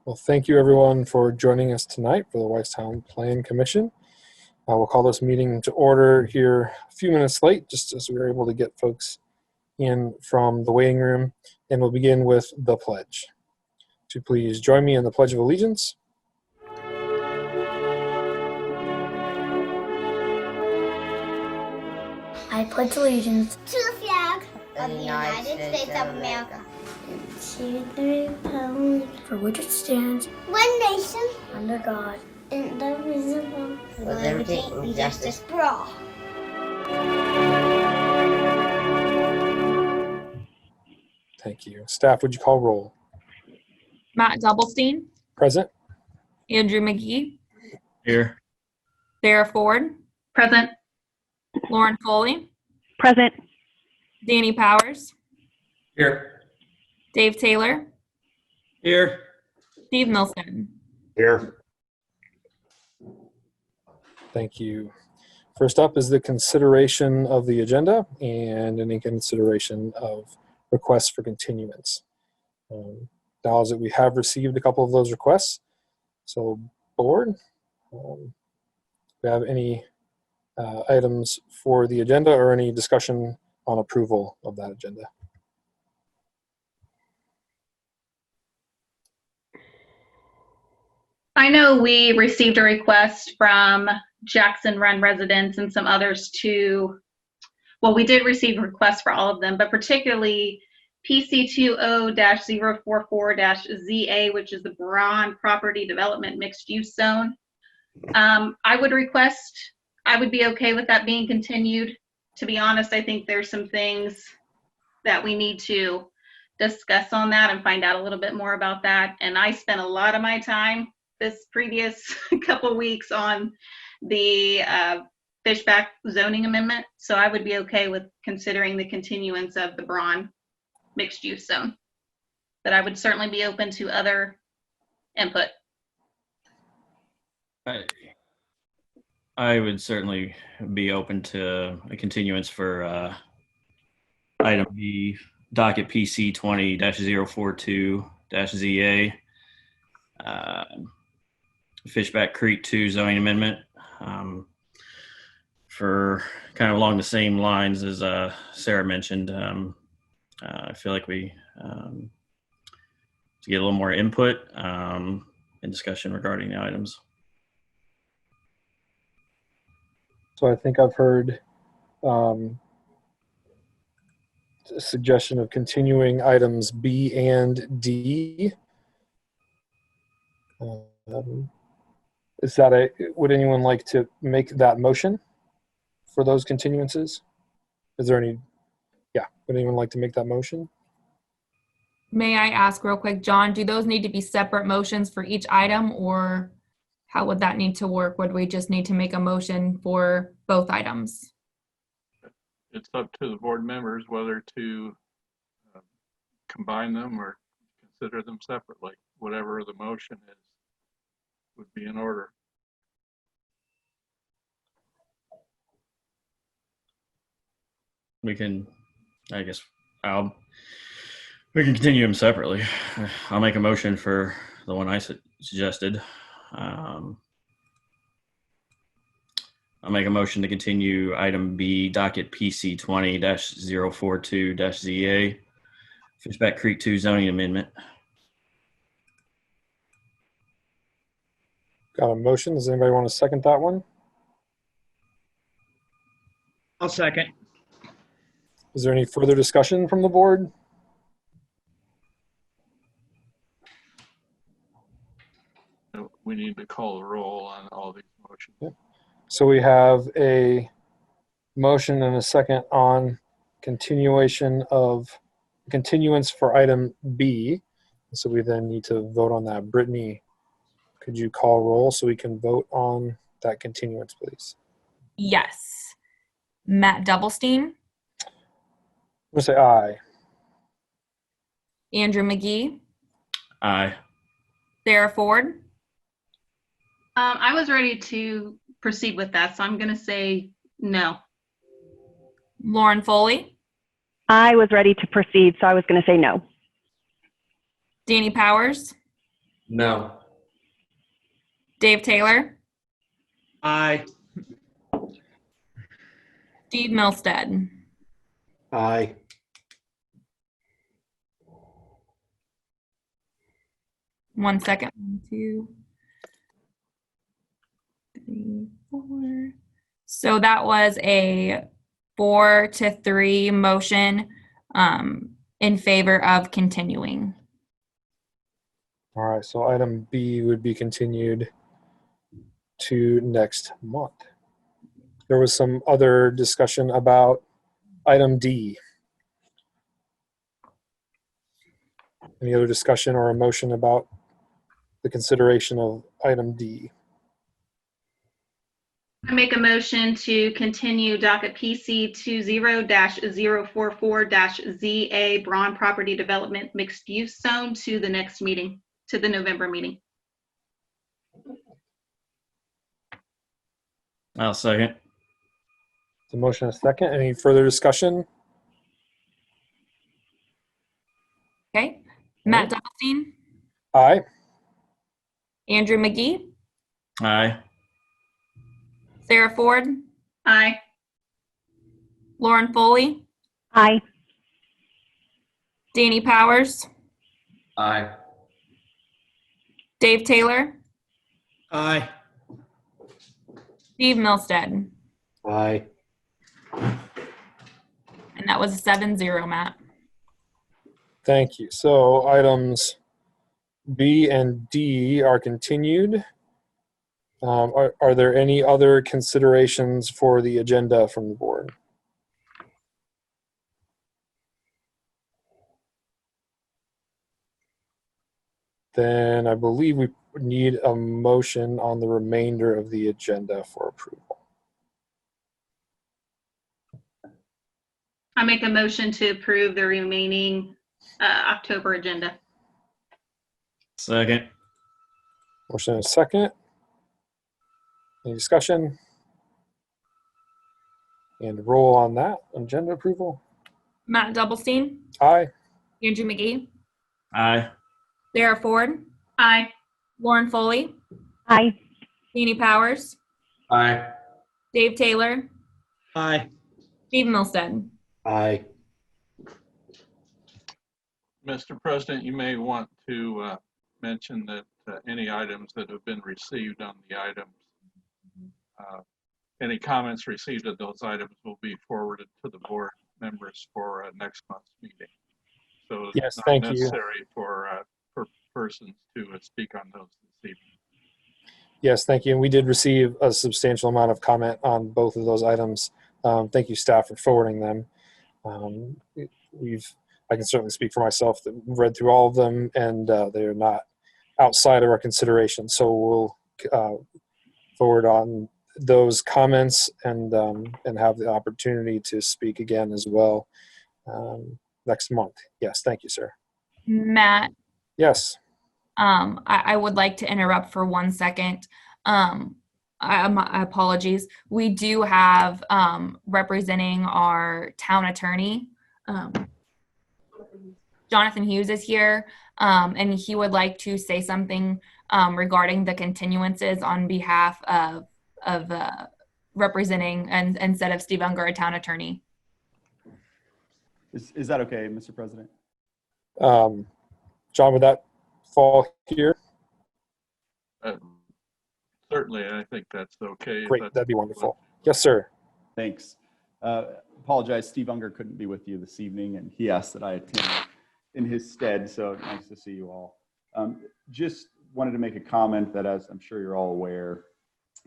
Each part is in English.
Well, thank you everyone for joining us tonight for the Whitestown Plan Commission. We'll call this meeting to order here a few minutes late, just as we were able to get folks in from the waiting room. And we'll begin with the pledge. To please join me in the Pledge of Allegiance. I pledge allegiance to the flag of the United States of America, to the republic for which it stands, one nation, under God, indivisible, with liberty and justice for all. Thank you. Staff, would you call roll? Matt Doublestein, Present. Andrew McGee, Here. Sarah Ford, Present. Lauren Foley, Present. Danny Powers, Here. Dave Taylor, Here. Steve Milson. Here. Thank you. First up is the consideration of the agenda and any consideration of requests for continuance. Acknowledge that we have received a couple of those requests. So, board, do we have any items for the agenda or any discussion on approval of that agenda? I know we received a request from Jackson Run residents and some others we did receive requests for all of them, but particularly PC20-044-ZA, which is the Braun Property Development Mixed Use Zone. I would be okay with that being continued. To be honest, I think there's some things that we need to discuss on that and find out a little bit more about that. And I spent a lot of my time this previous couple of weeks on the Fishback zoning amendment. So I would be okay with considering the continuance of the Braun mixed use zone. But I would certainly be open to other input. I would certainly be open to a continuance for item B, docket PC 20-042-ZA, Fishback Creek 2 zoning amendment, for kind of along the same lines as Sarah mentioned. I feel like we to get a little more input and discussion regarding the items. So I think I've heard a suggestion of continuing items B and D. Would anyone like to make that motion for those continuances? Is there any, would anyone like to make that motion? May I ask real quick, John, do those need to be separate motions for each item, or how would that need to work? Would we just need to make a motion for both items? It's up to the board members whether to combine them or consider them separately. Whatever the motion is would be in order. We can, I guess, we can continue them separately. I'll make a motion for the one I suggested. I'll make a motion to continue item B, docket PC 20-042-ZA, Fishback Creek 2 zoning amendment. Got a motion. Does anybody want to second that one? I'll second. Is there any further discussion from the board? We need to call the roll on all these motions. Yep. So we have a motion and a second on continuance for item B. So we then need to vote on that. Brittany, could you call roll so we can vote on that continuance, please? Yes. Matt Doublestein, I'm going to say aye. Andrew McGee, Aye. Sarah Ford, I was ready to proceed with that, so I'm going to say no. Lauren Foley, I was ready to proceed, so I was going to say no. Danny Powers, No. Dave Taylor, Aye. Steve Milstead, Aye. one second, 1, 2, 3, 4. So that was a 4-3 motion in favor of continuing. All right, so item B would be continued to next month. There was some other discussion about item D. Any other discussion or a motion about the consideration of item D? I make a motion to continue docket PC 20-044-ZA Braun Property Development Mixed Use Zone to the next meeting, to the November meeting. I'll second. The motion is second. Any further discussion? Okay. Matt Doublestein, Aye. Andrew McGee, Aye. Sarah Ford, Aye. Lauren Foley, Aye. Danny Powers, Aye. Dave Taylor, Aye. Steve Milstead. Aye. And that was a 7-0, Matt. Thank you. So items B and D are continued. Are there any other considerations for the agenda from the board? Then I believe we need a motion on the remainder of the agenda for approval. I make a motion to approve the remaining October agenda. Second. Motion is second. Any discussion? And roll on that agenda approval. Matt Doublestein, Aye. Andrew McGee, Aye. Sarah Ford, Aye. Lauren Foley, Aye. Danny Powers, Aye. Dave Taylor, Aye. Steve Milstead. Aye. Mr. President, you may want to mention that any items that have been received on the items, any comments received of those items will be forwarded to the board members for next month's meeting. So Yes, it's not thank you. necessary for persons to speak on those this evening. Yes, thank you. And we did receive a substantial amount of comment on both of those items. Thank you, staff, for forwarding them. I can certainly speak for myself that we've read through all of them, and they are not outside of our consideration. So we'll forward on those comments and have the opportunity to speak again as well next month. Yes, thank you, sir. Matt, Yes. I would like to interrupt for 1 second. My apologies. We do have representing our town attorney. Jonathan Hughes is here, and he would like to say something regarding the continuances on behalf of representing and instead of Steve Unger, a town attorney. Is that okay, Mr. President? John, would that fall here? Certainly, I think that's okay. Great, that'd be wonderful. Yes, sir. Thanks. Apologize, Steve Unger couldn't be with you this evening, and he asked that I attend in his stead, so nice to see you all. Just wanted to make a comment that, as I'm sure you're all aware,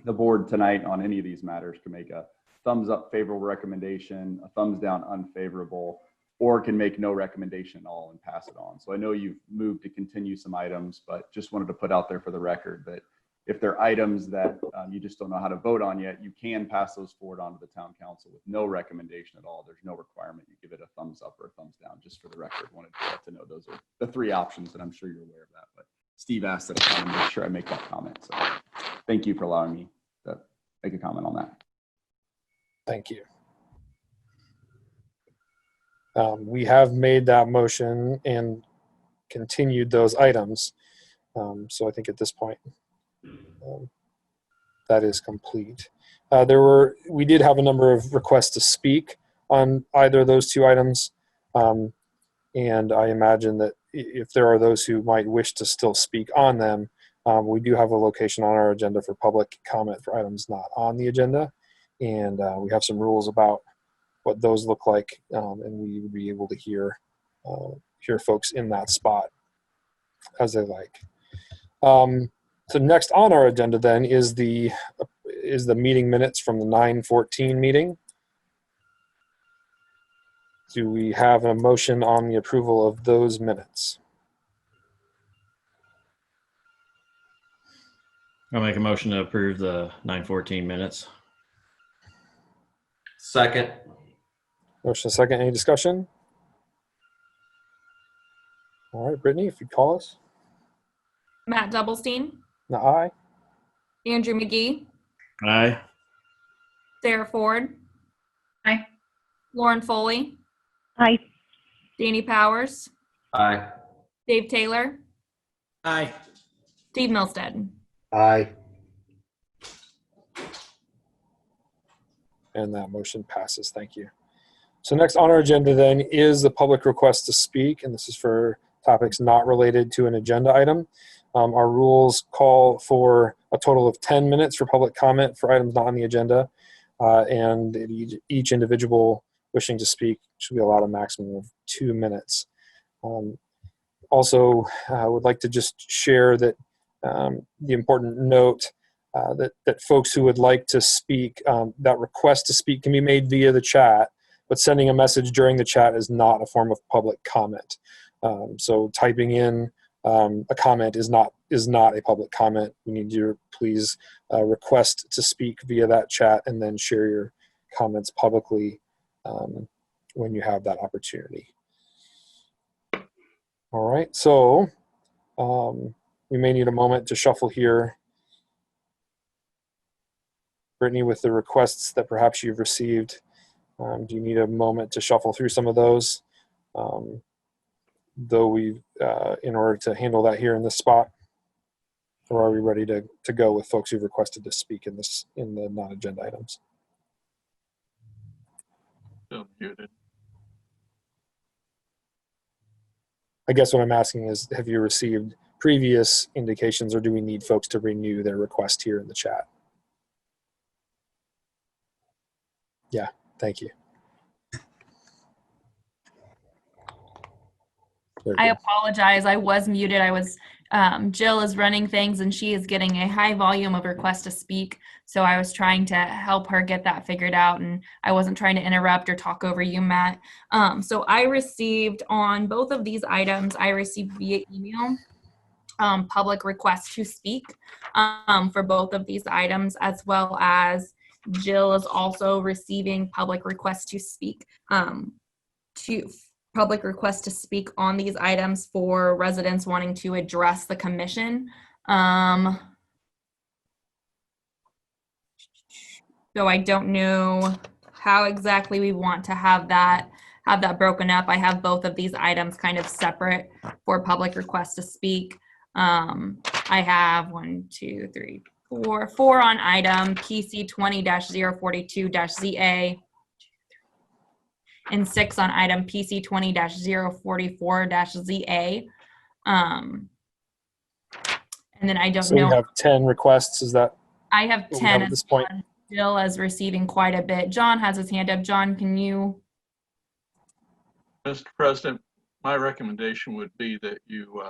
the board tonight on any of these matters can make a thumbs up favorable recommendation, a thumbs down unfavorable, or can make no recommendation at all and pass it on. So I know you've moved to continue some items, but just wanted to put out there for the record that if there are items that you just don't know how to vote on yet, you can pass those forward onto the town council with no recommendation at all. There's no requirement you give it a thumbs up or a thumbs down. Just for the record, wanted to know those are the three options, and I'm sure you're aware of that. But Steve asked that I kind of make sure I make that comment. So thank you for allowing me to make a comment on that. Thank you. We have made that motion and continued those items. So I think at this point, that is complete. We did have a number of requests to speak on either of those two items. And I imagine that if there are those who might wish to still speak on them, we do have a location on our agenda for public comment for items not on the agenda. And we have some rules about what those look like, and we would be able to hear folks in that spot as they like. So next on our agenda then is the meeting minutes from the 9/14 meeting. Do we have a motion on the approval of those minutes? I'll make a motion to approve the 9/14 minutes. Second. Motion second. Any discussion? All right, Brittany, if you call us. Matt Doublestein, Now, aye. Andrew McGee, Aye. Sarah Ford, Aye. Lauren Foley, Aye. Danny Powers, Aye. Dave Taylor, Aye. Steve Milstead. Aye. And that motion passes. Thank you. So next on our agenda then is the public request to speak, and this is for topics not related to an agenda item. Our rules call for a total of 10 minutes for public comment for items not on the agenda, and each individual wishing to speak should be allowed a maximum of 2 minutes. Also, I would like to just share that the important note that folks who would like to speak, that request to speak can be made via the chat, but sending a message during the chat is not a form of public comment. So typing in a comment is not a public comment. We need you to please request to speak via that chat and then share your comments publicly when you have that opportunity. All right, so we may need a moment to shuffle here. Brittany, with the requests that perhaps you've received, do you need a moment to shuffle through some of those? Though we, in order to handle that here in this spot, or are we ready to go with folks who've requested to speak in the non-agenda items? Still muted. I guess what I'm asking is, have you received previous indications, or do we need folks to renew their request here in the chat? Yeah, thank you. I apologize. I was muted. Jill is running things and she is getting a high volume of requests to speak. So I was trying to help her get that figured out, and I wasn't trying to interrupt or talk over you, Matt. So I received on both of these items, I received via email public requests to speak for both of these items, as well as Jill is also receiving public requests to speak public request to speak on these items for residents wanting to address the commission. So I don't know how exactly we want to have that broken up. I have both of these items kind of separate for public request to speak. I have 4 on item PC 20-042-ZA. And 6 on item PC 20-044-ZA. And then I don't know. So we have 10 requests, is that? I have what we 10 at this point. Jill is receiving quite a bit. John has his hand up. John, can you? Mr. President, my recommendation would be that you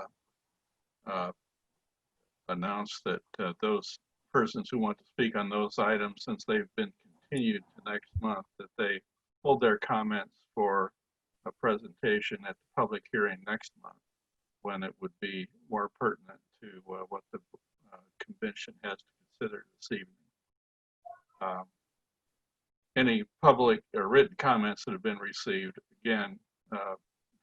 announce that those persons who want to speak on those items, since they've been continued to next month, that they hold their comments for a presentation at the public hearing next month, when it would be more pertinent to what the convention has to consider this evening. Any public or written comments that have been received, again,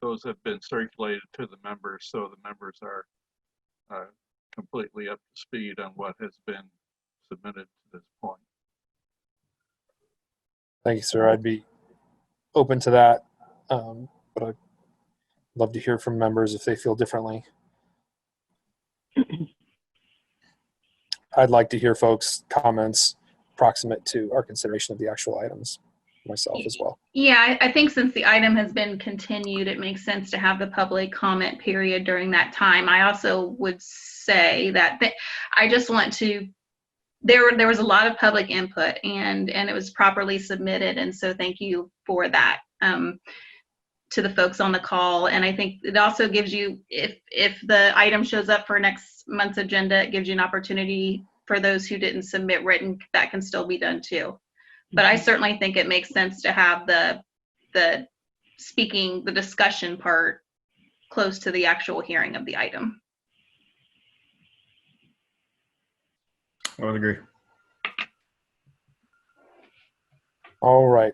those have been circulated to the members, so the members are completely up to speed on what has been submitted to this point. Thank you, sir. I'd be open to that, but I'd love to hear from members if they feel differently. I'd like to hear folks' comments proximate to our consideration of the actual items myself as well. Yeah, I think since the item has been continued, it makes sense to have the public comment period during that time. I also would say that I just want to, there was a lot of public input and it was properly submitted. And so thank you for that to the folks on the call. And I think it also gives you, if the item shows up for next month's agenda, it gives you an opportunity for those who didn't submit written, that can still be done too. But I certainly think it makes sense to have the discussion part close to the actual hearing of the item. I would agree. All right.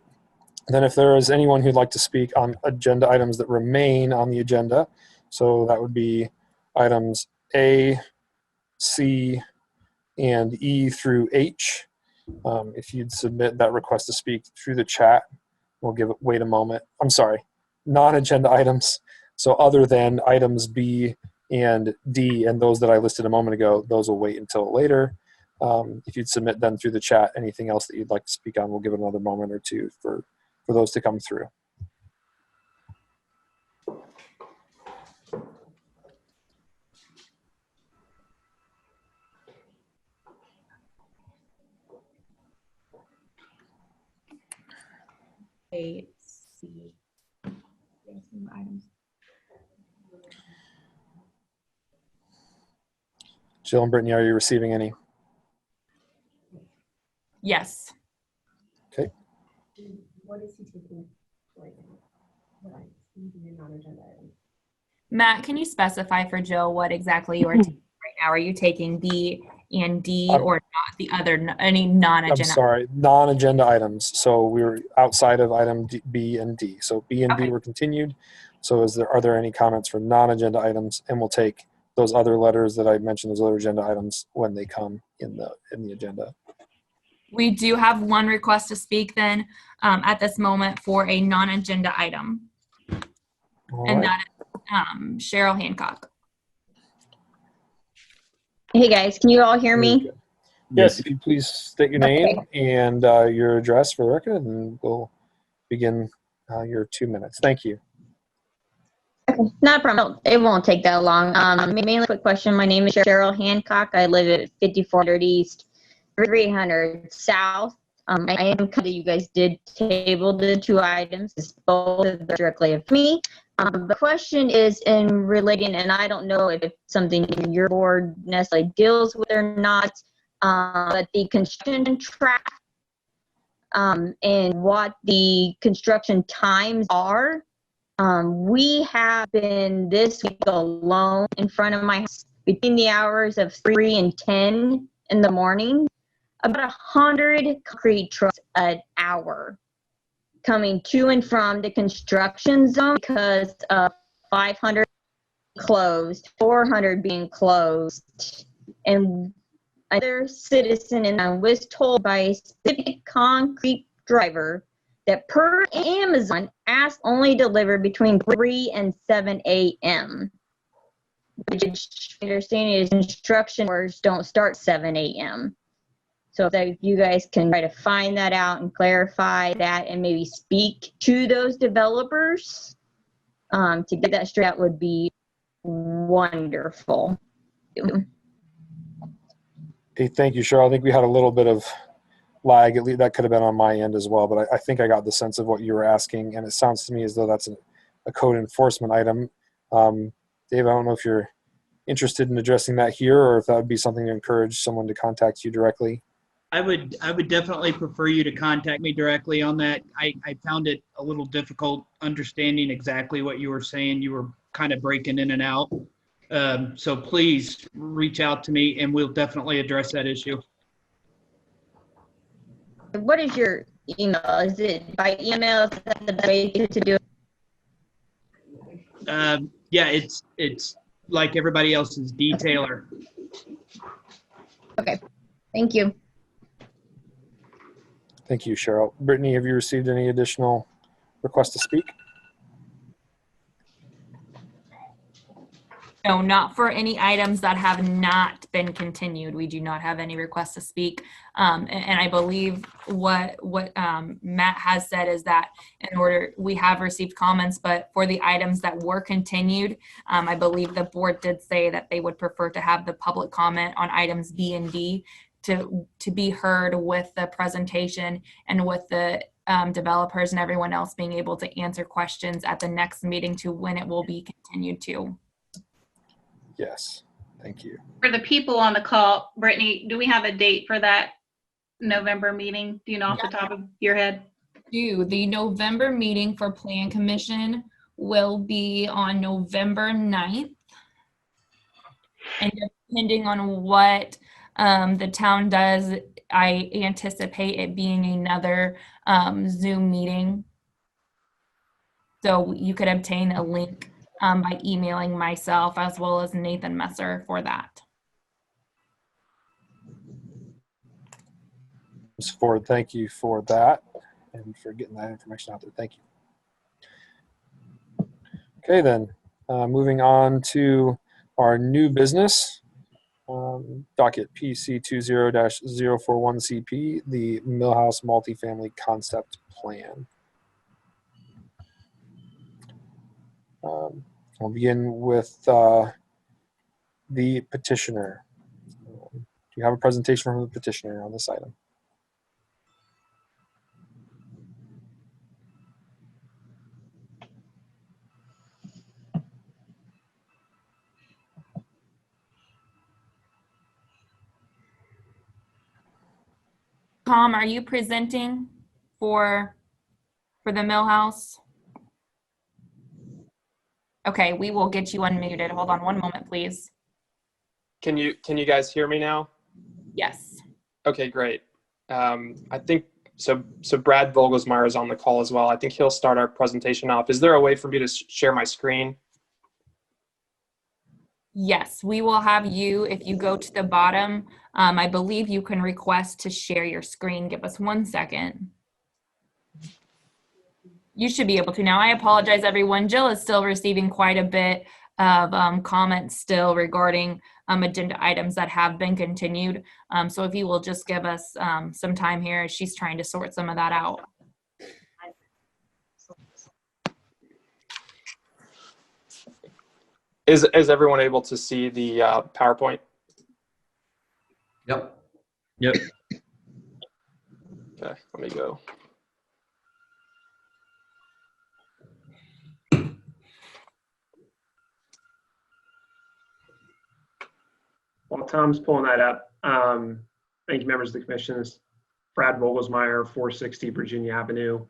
Then if there is anyone who'd like to speak on agenda items that remain on the agenda, so that would be items A, C, and E through H. If you'd submit that request to speak through the chat, we'll wait a moment. I'm sorry, non-agenda items. So other than items B and D and those that I listed a moment ago, those will wait until later. If you'd submit them through the chat, anything else that you'd like to speak on, we'll give it another moment or two for those to come through. A, C, items. Jill and Brittany, are you receiving any? Yes. Okay. What is he taking right now? Matt, can you specify for Jill what exactly you are taking right now? Are you taking B and D or not the other, any non-agenda? I'm sorry, non-agenda items. So we were outside of item B and D. So B and D were continued. So are there any comments for non-agenda items? And we'll take those other letters that I mentioned, those other agenda items, when they come in the agenda. We do have one request to speak then at this moment for a non-agenda item. All And right. that is Cheryl Hancock. Hey guys, can you all hear me? Yes, if you please state your name and your address for the record, and we'll begin your 2 minutes. Thank you. Okay, not a problem. It won't take that long. Mainly a quick question. My name is Cheryl Hancock. I live at 5400 East, 300 South. I am glad that you guys did table the two items. It's both of them directly of me. The question is in relating, and I don't know if it's something your board necessarily deals with or not, but the construction track and what the construction times are. We have been this week alone in front of my house between the hours of 3 and 10 in the morning, about 100 concrete trucks an hour coming to and from the construction zone because of 500 closed, 400 being closed. And another citizen and I was told by a specific concrete driver that per Amazon asked only deliver between 3 and 7 a.m. Which my understanding is construction hours don't start 7 a.m. So if you guys can try to find that out and clarify that and maybe speak to those developers to get that straight out would be wonderful. Hey, thank you, Cheryl. I think we had a little bit of lag. At least that could have been on my end as well, but I think I got the sense of what you were asking, and it sounds to me as though that's a code enforcement item. Dave, I don't know if you're interested in addressing that here or if that would be something to encourage someone to contact you directly. I would definitely prefer you to contact me directly on that. I found it a little difficult understanding exactly what you were saying. You were kind of breaking in and out. So please reach out to me and we'll definitely address that issue. What is your email? Is it by email? Is that the best way to do it? Yeah, it's like everybody else's, detailer. Okay, thank you. Thank you, Cheryl. Brittany, have you received any additional requests to speak? No, not for any items that have not been continued. We do not have any requests to speak. And I believe what Matt has said is that in order, we have received comments, but for the items that were continued, I believe the board did say that they would prefer to have the public comment on items B and D to be heard with the presentation and with the developers and everyone else being able to answer questions at the next meeting to when it will be continued to. Yes, thank you. For the people on the call, Brittany, do we have a date for that November meeting? Do you know off the top of your head? The November meeting for Plan Commission will be on November 9th. And depending on what the town does, I anticipate it being another Zoom meeting. So you could obtain a link by emailing myself as well as Nathan Messer for that. Ms. Ford, thank you for that and for getting that information out there. Thank you. Okay, then moving on to our new business, docket PC 20-041CP, the Milhouse multifamily concept plan. I'll begin with the petitioner. Do you have a presentation from the petitioner on this item? Tom, are you presenting for the Milhouse? Okay, we will get you unmuted. Hold on one moment, please. Can you guys hear me now? Yes. Okay, great. I think so. Brad Vogelsmeyer is on the call as well. I think he'll start our presentation off. Is there a way for me to share my screen? Yes, we will have you, if you go to the bottom, I believe you can request to share your screen. Give us 1 second. You should be able to now. I apologize, everyone. Jill is still receiving quite a bit of comments still regarding agenda items that have been continued. So if you will just give us some time here, she's trying to sort some of that out. Is everyone able to see the PowerPoint? Yep. Yep. Okay, let me go. While Tom's pulling that up, thank you, members of the commission. This is Brad Vogelsmeyer, 460 Virginia Avenue,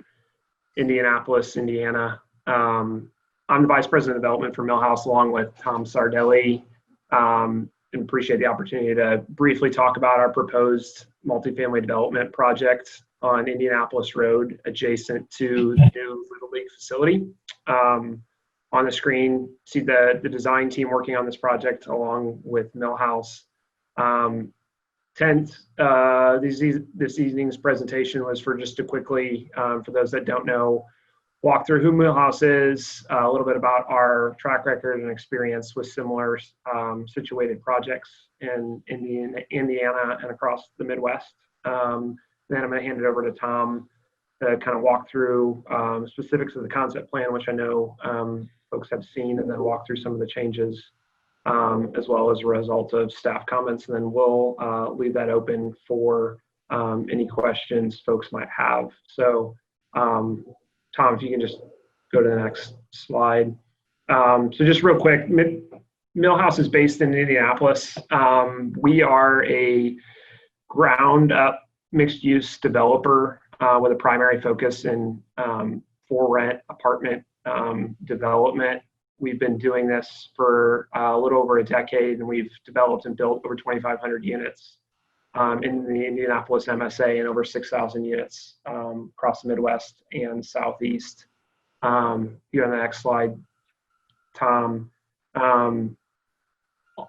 Indianapolis, Indiana. I'm the Vice President of Development for Milhouse, along with Tom Sardelli, and appreciate the opportunity to briefly talk about our proposed multifamily development project on Indianapolis Road, adjacent to the new Little League facility. On the screen, see the design team working on this project along with Milhouse. This evening's presentation was for just to quickly, for those that don't know, walk through who Milhouse is, a little bit about our track record and experience with similar situated projects in Indiana and across the Midwest. Then I'm going to hand it over to Tom to kind of walk through specifics of the concept plan, which I know folks have seen, and then walk through some of the changes as well as a result of staff comments. And then we'll leave that open for any questions folks might have. So Tom, if you can just go to the next slide. So just real quick, Milhouse is based in Indianapolis. We are a ground up mixed use developer with a primary focus in for rent apartment development. We've been doing this for a little over a decade, and we've developed and built over 2,500 units in the Indianapolis MSA and over 6,000 units across the Midwest and Southeast. Here on the next slide, Tom.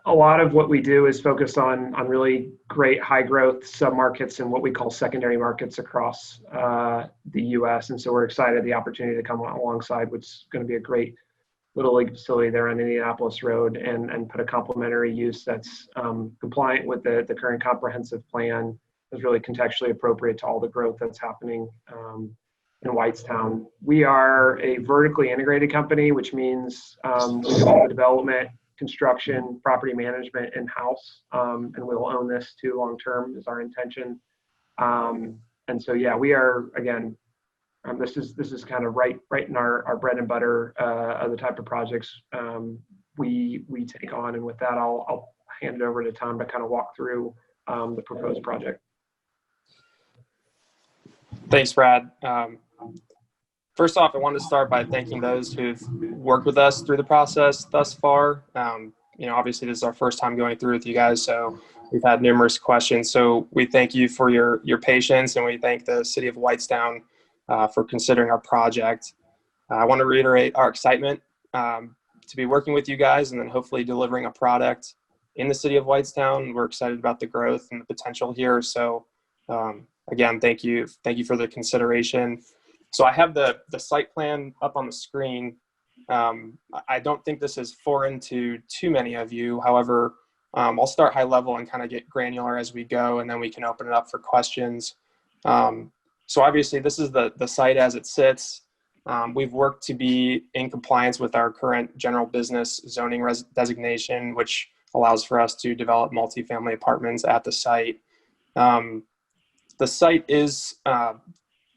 A lot of what we do is focused on really great high growth submarkets and what we call secondary markets across the US. And so we're excited the opportunity to come alongside what's going to be a great Little League facility there on Indianapolis Road and put a complementary use that's compliant with the current comprehensive plan, is really contextually appropriate to all the growth that's happening in Whitestown. We are a vertically integrated company, which means we do all the development, construction, property management in-house, and we'll own this too long-term is our intention. And so, yeah, we are, again, this is kind of right in our bread and butter of the type of projects we take on. And with that, I'll hand it over to Tom to kind of walk through the proposed project. Thanks, Brad. First off, I want to start by thanking those who've worked with us through the process thus far. Obviously this is our first time going through with you guys, so we've had numerous questions. So we thank you for your patience, and we thank the City of Whitestown for considering our project. I want to reiterate our excitement to be working with you guys and then hopefully delivering a product in the City of Whitestown. We're excited about the growth and the potential here. So again, thank you for the consideration. So I have the site plan up on the screen. I don't think this is foreign to too many of you. However, I'll start high level and kind of get granular as we go, and then we can open it up for questions. So obviously this is the site as it sits. We've worked to be in compliance with our current general business zoning designation, which allows for us to develop multifamily apartments at the site. The site is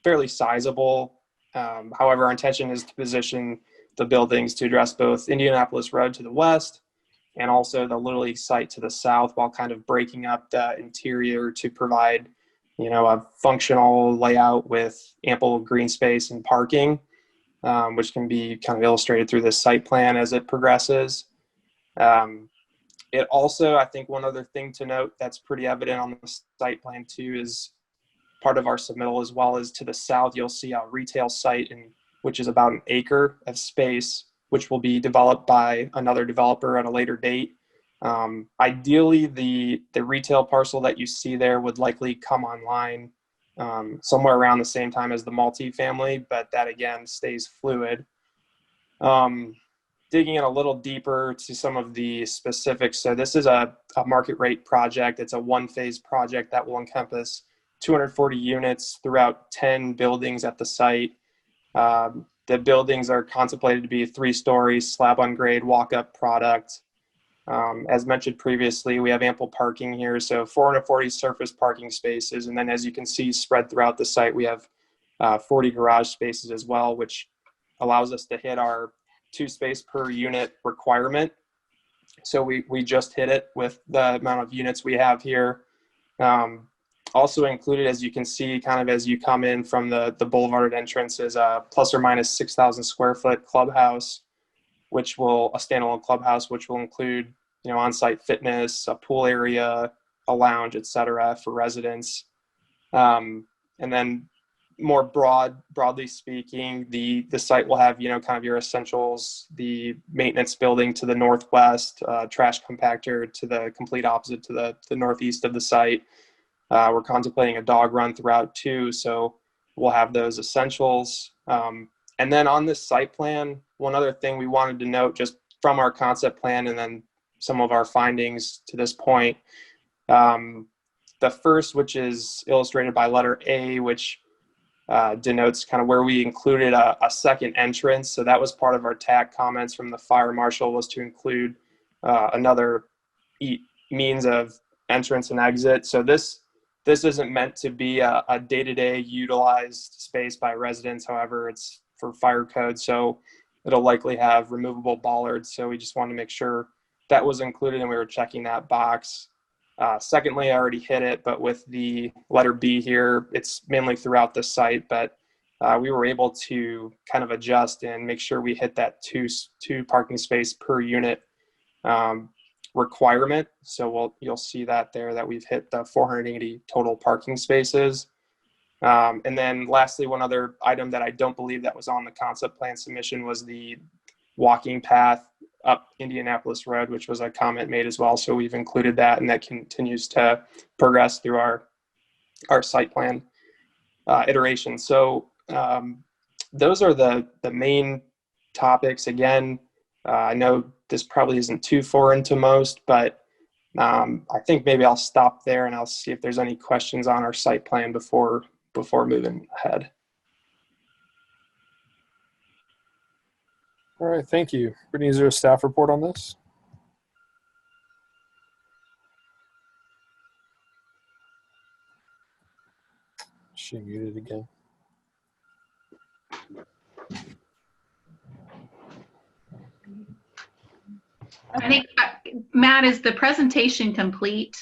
fairly sizable. However, our intention is to position the buildings to address both Indianapolis Road to the west and also the Little League site to the south, while kind of breaking up the interior to provide, a functional layout with ample green space and parking, which can be kind of illustrated through this site plan as it progresses. It also, I think one other thing to note that's pretty evident on the site plan too is part of our submittal, as well as to the south, you'll see a retail site, which is about an acre of space, which will be developed by another developer at a later date. Ideally, the retail parcel that you see there would likely come online somewhere around the same time as the multifamily, but that again stays fluid. Digging in a little deeper to some of the specifics. So this is a market rate project. It's a one-phase project that will encompass 240 units throughout 10 buildings at the site. The buildings are contemplated to be 3-story slab on grade walk-up product. As mentioned previously, we have ample parking here, so 440 surface parking spaces. And then as you can see spread throughout the site, we have 40 garage spaces as well, which allows us to hit our 2 space per unit requirement. So we just hit it with the amount of units we have here. Also included, as you can see, kind of as you come in from the boulevard entrance, is a plus or minus 6,000 square foot clubhouse, a standalone clubhouse, which will include, on-site fitness, a pool area, a lounge, etc. for residents. And then more broadly speaking, the site will have, kind of your essentials, the maintenance building to the northwest, trash compactor to the complete opposite to the northeast of the site. We're contemplating a dog run throughout too, so we'll have those essentials. And then on this site plan, one other thing we wanted to note just from our concept plan and then some of our findings to this point. The first, which is illustrated by letter A, which denotes kind of where we included a second entrance. So that was part of our TAC comments from the fire marshal, was to include another means of entrance and exit. So this isn't meant to be a day-to-day utilized space by residents. However, it's for fire code, so it'll likely have removable bollards. So we just wanted to make sure that was included and we were checking that box. Secondly, I already hit it, but with the letter B here, it's mainly throughout the site, but we were able to kind of adjust and make sure we hit that two parking space per unit requirement. So you'll see that there, that we've hit the 480 total parking spaces. And then lastly, one other item that I don't believe that was on the concept plan submission was the walking path up Indianapolis Road, which was a comment made as well. So we've included that, and that continues to progress through our site plan iteration. So those are the main topics. Again, I know this probably isn't too foreign to most, but I think maybe I'll stop there and I'll see if there's any questions on our site plan before moving ahead. All right, thank you. Brittany, is there a staff report on this? She muted again. I think, Matt, is the presentation complete?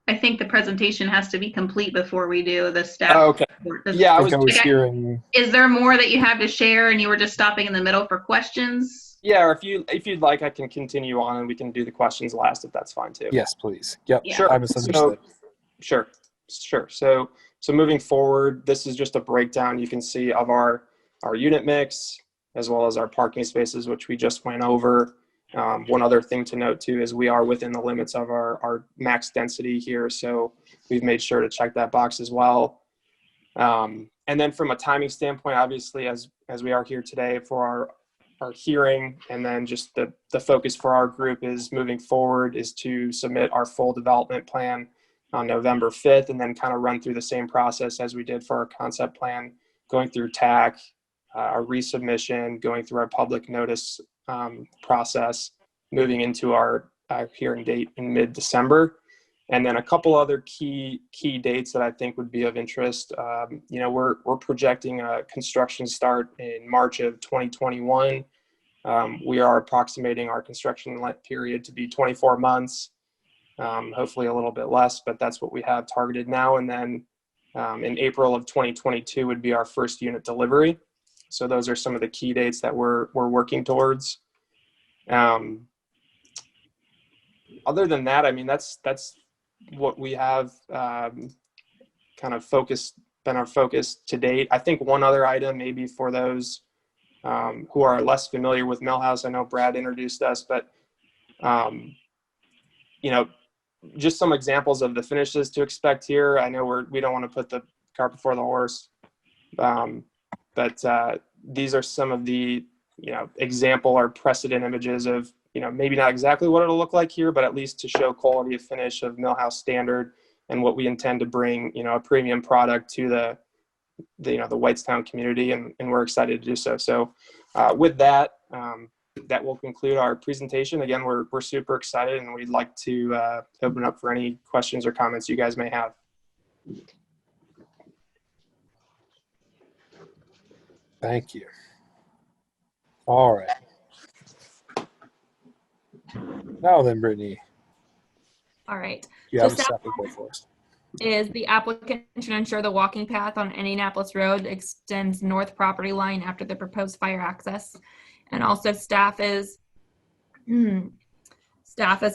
I think the presentation has to be complete before we do the staff. Oh, okay. report. Yeah, I was hearing. Is there more that you have to share and you were just stopping in the middle for questions? Yeah, or if you'd like, I can continue on and we can do the questions last if that's fine too. Yes, please. Yep. Yeah. Sure. I misunderstood. Sure. So moving forward, this is just a breakdown you can see of our unit mix as well as our parking spaces, which we just went over. One other thing to note too is we are within the limits of our max density here, so we've made sure to check that box as well. And then from a timing standpoint, obviously, as we are here today for our hearing, and then just the focus for our group is moving forward is to submit our full development plan on November 5th, and then kind of run through the same process as we did for our concept plan, going through TAC, our resubmission, going through our public notice process, moving into our hearing date in mid-December. And then a couple other key dates that I think would be of interest. We're projecting a construction start in March of 2021. We are approximating our construction period to be 24 months, hopefully a little bit less, but that's what we have targeted now. And then in April of 2022 would be our first unit delivery. So those are some of the key dates that we're working towards. Other than that, I mean, that's what we have kind of been our focus to date. I think one other item, maybe for those who are less familiar with Milhouse, I know Brad introduced us, but just some examples of the finishes to expect here. I know we don't want to put the cart before the horse, but these are some of the example or precedent images of maybe not exactly what it'll look like here, but at least to show quality of finish of Milhouse standard and what we intend to bring a premium product to the Whitestown community, and we're excited to do so. So with that, that will conclude our presentation. Again, we're super excited, and we'd like to open up for any questions or comments you guys may have. Thank you. All right. Now then, Brittany, All right. you have a staff report for us. Is the applicant should ensure the walking path on Indianapolis Road extends north property line after the proposed fire access. And also staff is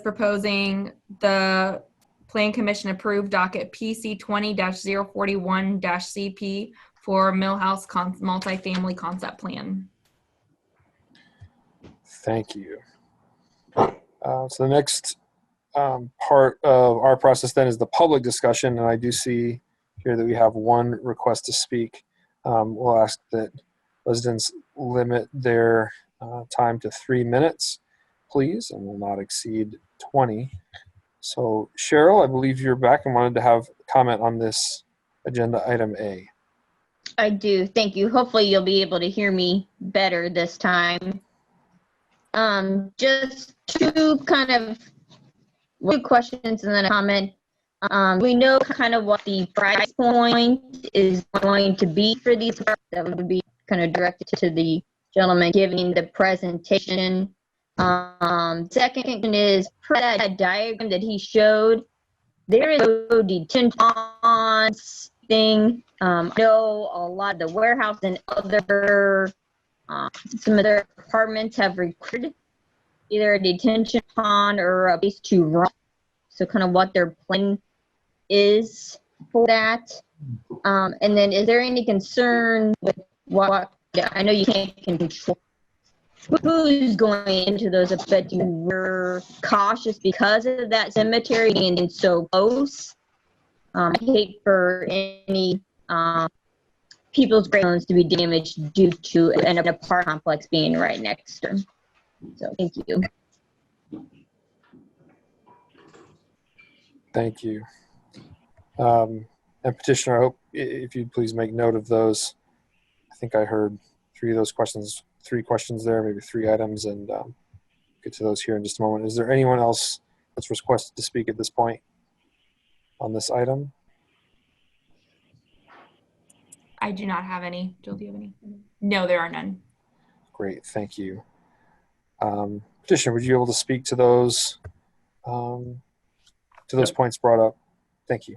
proposing the Plan Commission approved docket PC 20-041-CP for Milhouse multifamily concept plan. Thank you. So the next part of our process then is the public discussion, and I do see here that we have one request to speak. We'll ask that residents limit their time to 3 minutes, please, and will not exceed 20. So Cheryl, I believe you're back and wanted to have a comment on this agenda item A. I do. Thank you. Hopefully you'll be able to hear me better this time. Just two questions and then a comment. We know kind of what the price point is going to be for these. That would be kind of directed to the gentleman giving the presentation. Second is, per that diagram that he showed, there is no detention ponds thing. I know a lot of the warehouse and some other apartments have required either a detention pond or a place to run. So kind of what their plan is for that. And then is there any concern with what, I know you can't control who's going into those, but you were cautious because of that cemetery being so close. I hate for any people's gravestones to be damaged due to an apartment complex being right next to them. So thank you. Thank you. And petitioner, I hope if you'd please make note of those. I think I heard three questions there, maybe 3 items, and get to those here in just a moment. Is there anyone else that's requested to speak at this point on this item? I do not have any. Jill, do you have any? No, there are none. Great, thank you. Petitioner, would you be able to speak to those points brought up? Thank you.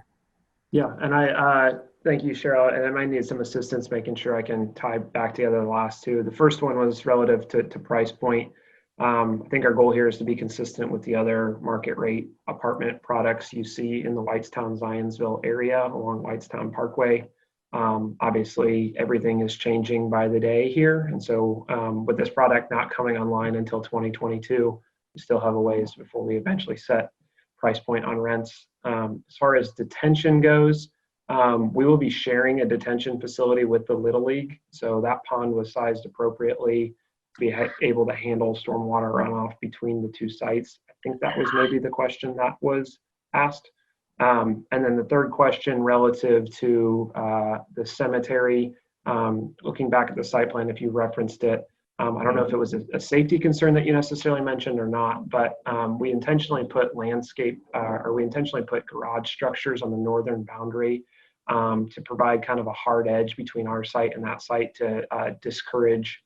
Yeah, and I thank you, Cheryl. And I might need some assistance making sure I can tie back together the last two. The first one was relative to price point. I think our goal here is to be consistent with the other market rate apartment products you see in the Whitestown, Zionsville area along Whitestown Parkway. Obviously, everything is changing by the day here. And so with this product not coming online until 2022, we still have a ways before we eventually set price point on rents. As far as detention goes, we will be sharing a detention facility with the Little League. So that pond was sized appropriately to be able to handle stormwater runoff between the two sites. I think that was maybe the question that was asked. And then the third question relative to the cemetery, looking back at the site plan, if you referenced it, I don't know if it was a safety concern that you necessarily mentioned or not, but we intentionally put garage structures on the northern boundary to provide kind of a hard edge between our site and that site to discourage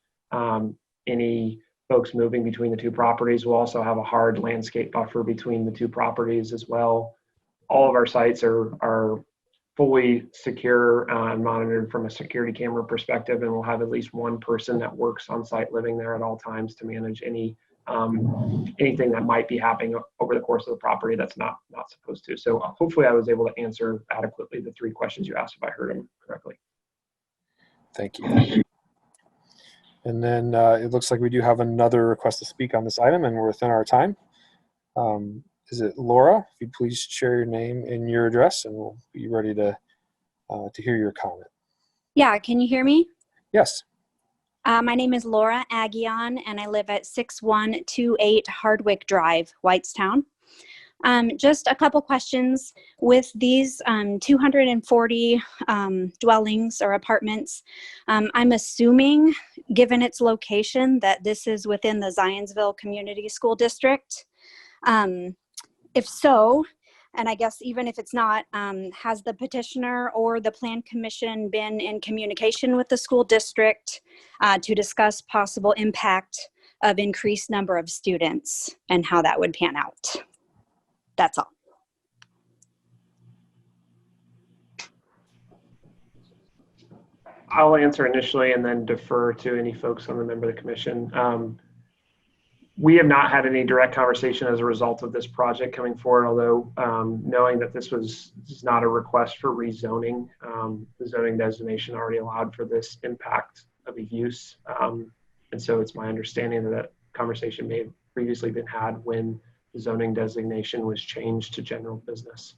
any folks moving between the two properties. We'll also have a hard landscape buffer between the two properties as well. All of our sites are fully secure and monitored from a security camera perspective, and we'll have at least one person that works on site living there at all times to manage anything that might be happening over the course of the property that's not supposed to. So hopefully I was able to answer adequately the 3 questions you asked if I heard them correctly. Thank you. And then it looks like we do have another request to speak on this item, and we're within our time. Is it Laura? If you'd please share your name and your address, and we'll be ready to hear your comment. Yeah, can you hear me? Yes. My name is Laura Aguion, and I live at 6128 Hardwick Drive, Whitestown. Just a couple questions. With these 240 dwellings or apartments, I'm assuming, given its location, that this is within the Zionsville Community School District. If so, and I guess even if it's not, has the petitioner or the Plan Commission been in communication with the school district to discuss possible impact of increased number of students and how that would pan out? That's all. I'll answer initially and then defer to any folks on the member of the commission. We have not had any direct conversation as a result of this project coming forward, although knowing that this is not a request for rezoning, the zoning designation already allowed for this impact of a use. And so it's my understanding that conversation may have previously been had when the zoning designation was changed to general business.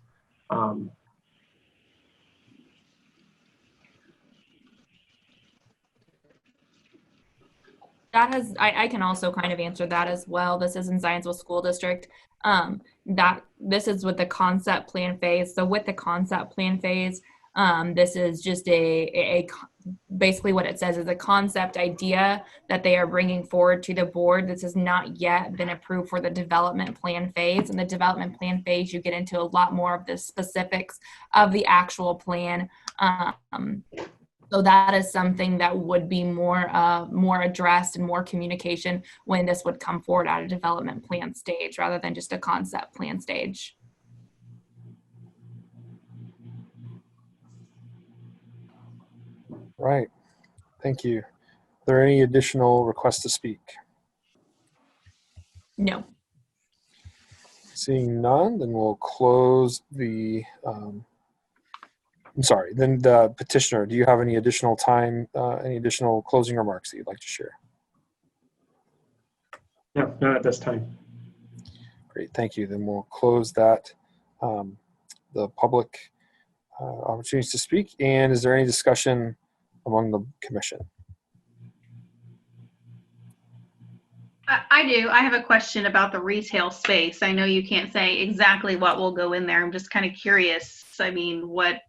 I can also kind of answer that as well. This is in Zionsville School District. That this is with the concept plan phase. So with the concept plan phase, this is just basically what it says is a concept idea that they are bringing forward to the board. This has not yet been approved for the development plan phase. In the development plan phase, you get into a lot more of the specifics of the actual plan. So that is something that would be more addressed and more communication when this would come forward at a development plan stage rather than just a concept plan stage. Right. Thank you. Are there any additional requests to speak? No. Seeing none, then we'll close the then the petitioner, do you have any additional time, any additional closing remarks that you'd like to share? No, not at this time. Great, thank you. Then we'll close that, the public opportunities to speak. And is there any discussion among the commission? I do. I have a question about the retail space. I know you can't say exactly what will go in there. I'm just kind of curious. I mean, what,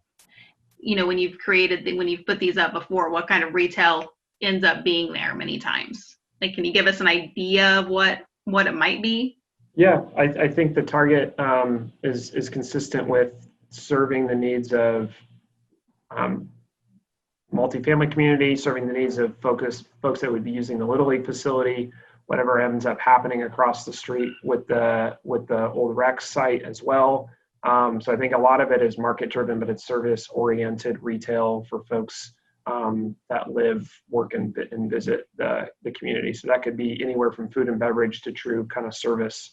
when you've when you've put these up before, what kind of retail ends up being there many times? Like, can you give us an idea of what it might be? Yeah, I think the target is consistent with serving the needs of multifamily community, serving the needs of folks that would be using the Little League facility, whatever ends up happening across the street with the old rec site as well. So I think a lot of it is market driven, but it's service oriented retail for folks that live, work, and visit the community. So that could be anywhere from food and beverage to true kind of service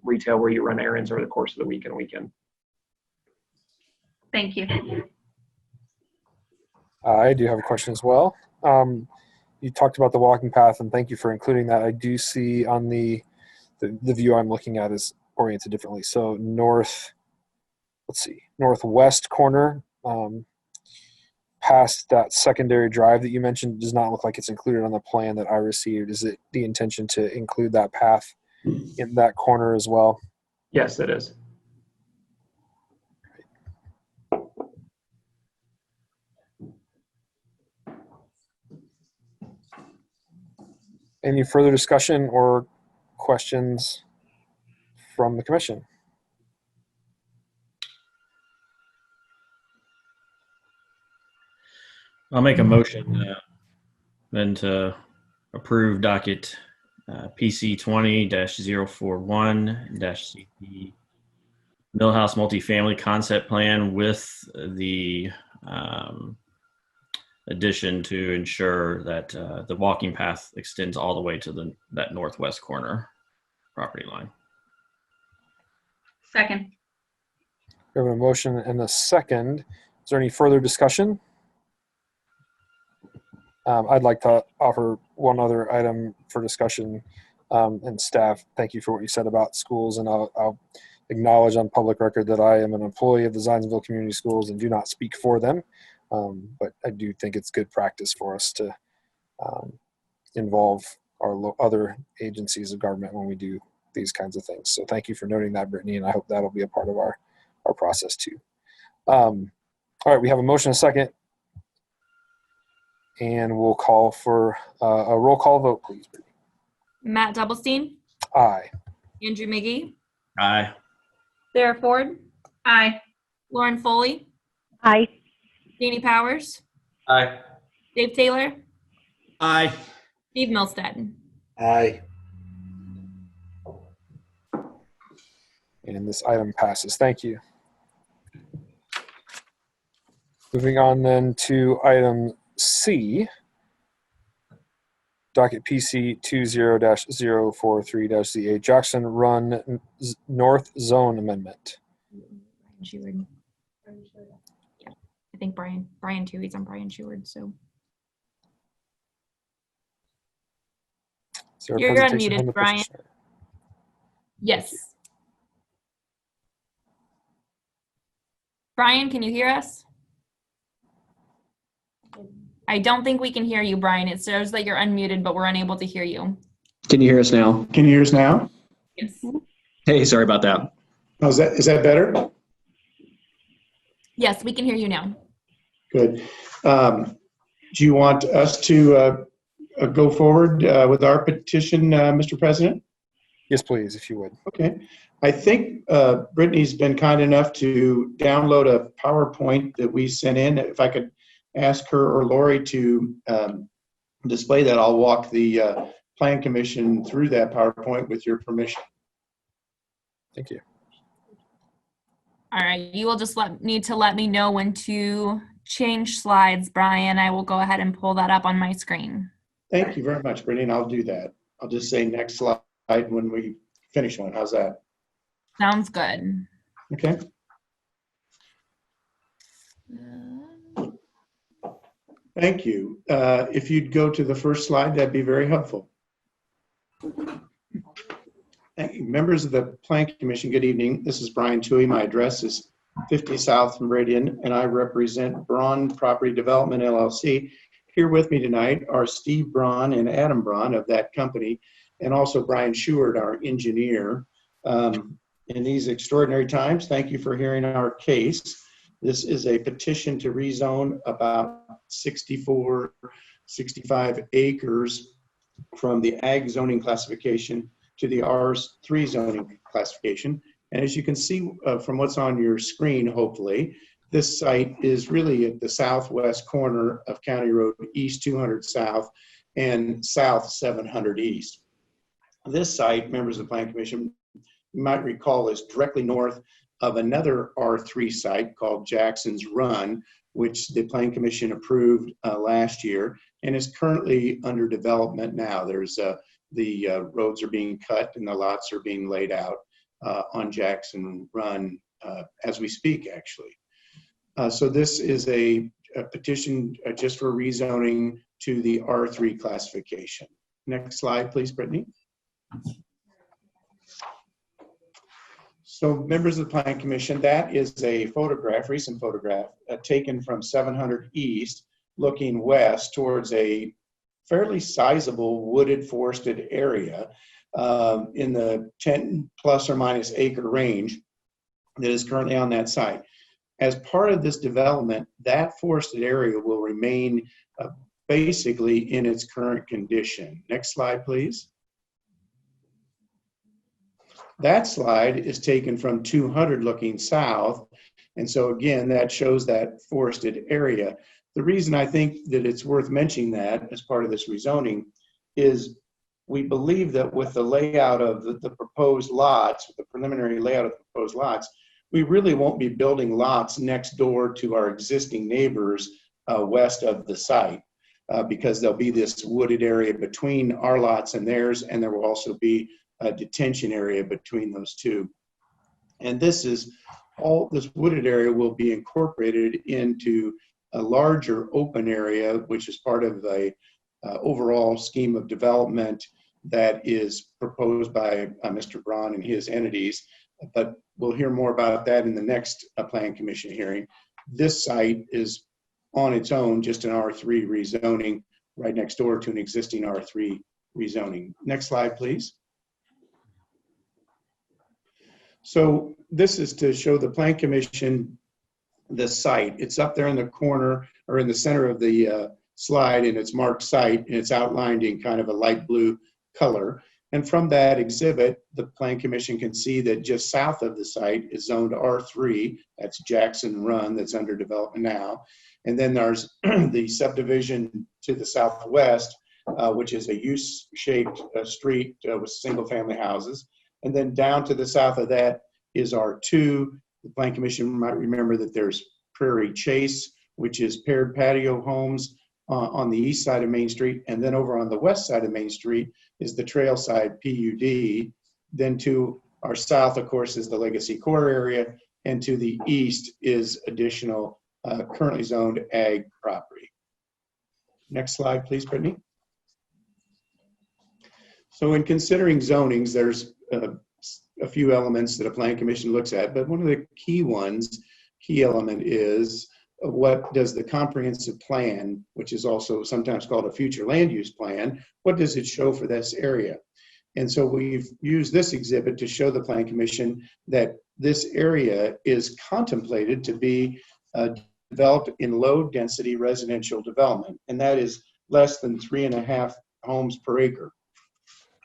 retail where you run errands over the course of the week and weekend. Thank you. I do have a question as well. You talked about the walking path, and thank you for including that. I do see on the view I'm looking at is oriented differently. So northwest corner, past that secondary drive that you mentioned, does not look like it's included on the plan that I received. Is it the intention to include that path in that corner as well? Yes, it is. Any further discussion or questions from the commission? I'll make a motion then to approve docket PC 20-041-CP Milhouse multifamily concept plan with the addition to ensure that the walking path extends all the way to that northwest corner property line. Second. We have a motion and a second. Is there any further discussion? I'd like to offer one other item for discussion, and staff, thank you for what you said about schools, and I'll acknowledge on public record that I am an employee of the Zionsville Community Schools and do not speak for them, but I do think it's good practice for us to involve our other agencies of government when we do these kinds of things. So thank you for noting that, Brittany, and I hope that'll be a part of our process too. All right, we have a motion and a second. And we'll call for a roll call vote, please. Matt Doublestein, Aye. Andrew McGee, Aye. Sarah Ford, Aye. Lauren Foley, Aye. Danny Powers, Aye. Dave Taylor, Aye. Steve Milstead. Aye. And this item passes. Thank you. Moving on then to item C, docket PC 20-043-ZA Jackson Run North Zone Amendment. Sheward. Yeah, I think Brian too. He's on Brian Sheward. So you're unmuted, Brian. Yes. Brian, can you hear us? I don't think we can hear you, Brian. It shows that you're unmuted, but we're unable to hear you. Can you hear us now? Can you hear us now? Yes. Hey, sorry about that. Oh, is that better? Yes, we can hear you now. Good. Do you want us to go forward with our petition, Mr. President? Yes, please, if you would. Okay. I think Brittany's been kind enough to download a PowerPoint that we sent in. If I could ask her or Lori to display that, I'll walk the Plan Commission through that PowerPoint with your permission. Thank you. All right, you will just need to let me know when to change slides, Brian. I will go ahead and pull that up on my screen. Thank you very much, Brittany, and I'll do that. I'll just say next slide when we finish one. How's that? Sounds good. Okay. Thank you. If you'd go to the first slide, that'd be very helpful. Thank you. Members of the Plan Commission, good evening. This is Brian Toohey. My address is 50 South Meridian, and I represent Braun Property Development, LLC. Here with me tonight are Steve Braun and Adam Braun of that company, and also Brian Sheward, our engineer. In these extraordinary times, thank you for hearing our case. This is a petition to rezone about 64, 65 acres from the ag zoning classification to the R3 zoning classification. And as you can see from what's on your screen, hopefully, this site is really at the southwest corner of County Road East 200 South and South 700 East. This site, members of the Plan Commission, you might recall, is directly north of another R3 site called Jackson's Run, which the Plan Commission approved last year and is currently under development now. There's the roads are being cut and the lots are being laid out on Jackson Run as we speak, actually. So this is a petition just for rezoning to the R3 classification. Next slide, please, Brittany. So members of the Plan Commission, that is a photograph, recent photograph, taken from 700 East, looking west towards a fairly sizable wooded forested area in the 10 plus or minus acre range that is currently on that site. As part of this development, that forested area will remain basically in its current condition. Next slide, please. That slide is taken from 200 looking south. And so again, that shows that forested area. The reason I think that it's worth mentioning that as part of this rezoning is we believe that with the layout of the proposed lots, with the preliminary layout of the proposed lots, we really won't be building lots next door to our existing neighbors west of the site because there'll be this wooded area between our lots and theirs, and there will also be a detention area between those two. And this wooded area will be incorporated into a larger open area, which is part of a overall scheme of development that is proposed by Mr. Braun and his entities. But we'll hear more about that in the next Plan Commission hearing. This site is on its own, just an R3 rezoning right next door to an existing R3 rezoning. Next slide, please. So this is to show the Plan Commission the site. It's up there in the corner or in the center of the slide, and it's marked site, and it's outlined in kind of a light blue color. And from that exhibit, the Plan Commission can see that just south of the site is zoned R3. That's Jackson Run, that's under development now. And then there's the subdivision to the southwest, which is a U-shaped street with single-family houses. And then down to the south of that is R2. The Plan Commission might remember that there's Prairie Chase, which is paired patio homes on the east side of Main Street. And then over on the west side of Main Street is the Trailside PUD. Then to our south, of course, is the Legacy Core area. And to the east is additional currently zoned ag property. Next slide, please, Brittany. So in considering zonings, there's a few elements that a Plan Commission looks at, but one of the key element is what does the comprehensive plan, which is also sometimes called a future land use plan, what does it show for this area? And so we've used this exhibit to show the Plan Commission that this area is contemplated to be developed in low density residential development, and that is less than 3.5 homes per acre.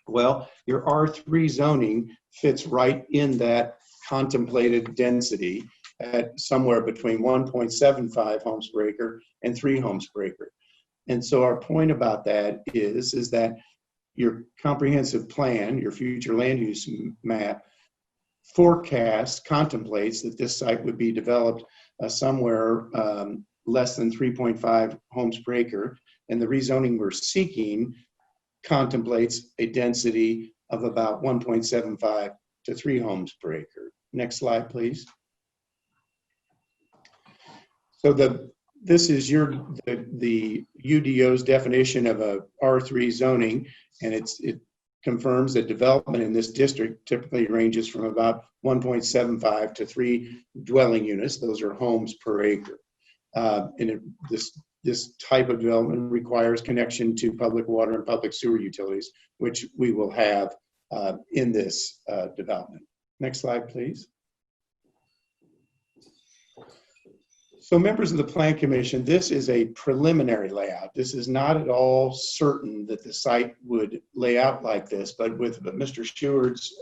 Well, your R3 zoning fits right in that contemplated density at somewhere between 1.75 homes per acre and 3 homes per acre. And so our point about that is that your comprehensive plan, your future land use map, contemplates that this site would be developed somewhere less than 3.5 homes per acre. And the rezoning we're seeking contemplates a density of about 1.75 to 3 homes per acre. Next slide, please. So this is the UDO's definition of a R3 zoning, and it confirms that development in this district typically ranges from about 1.75 to 3 dwelling units. Those are homes per acre. This this type of development requires connection to public water and public sewer utilities, which we will have in this development. Next slide, please. So members of the Plan Commission, this is a preliminary layout. This is not at all certain that the site would lay out like this, but with Mr. Steward's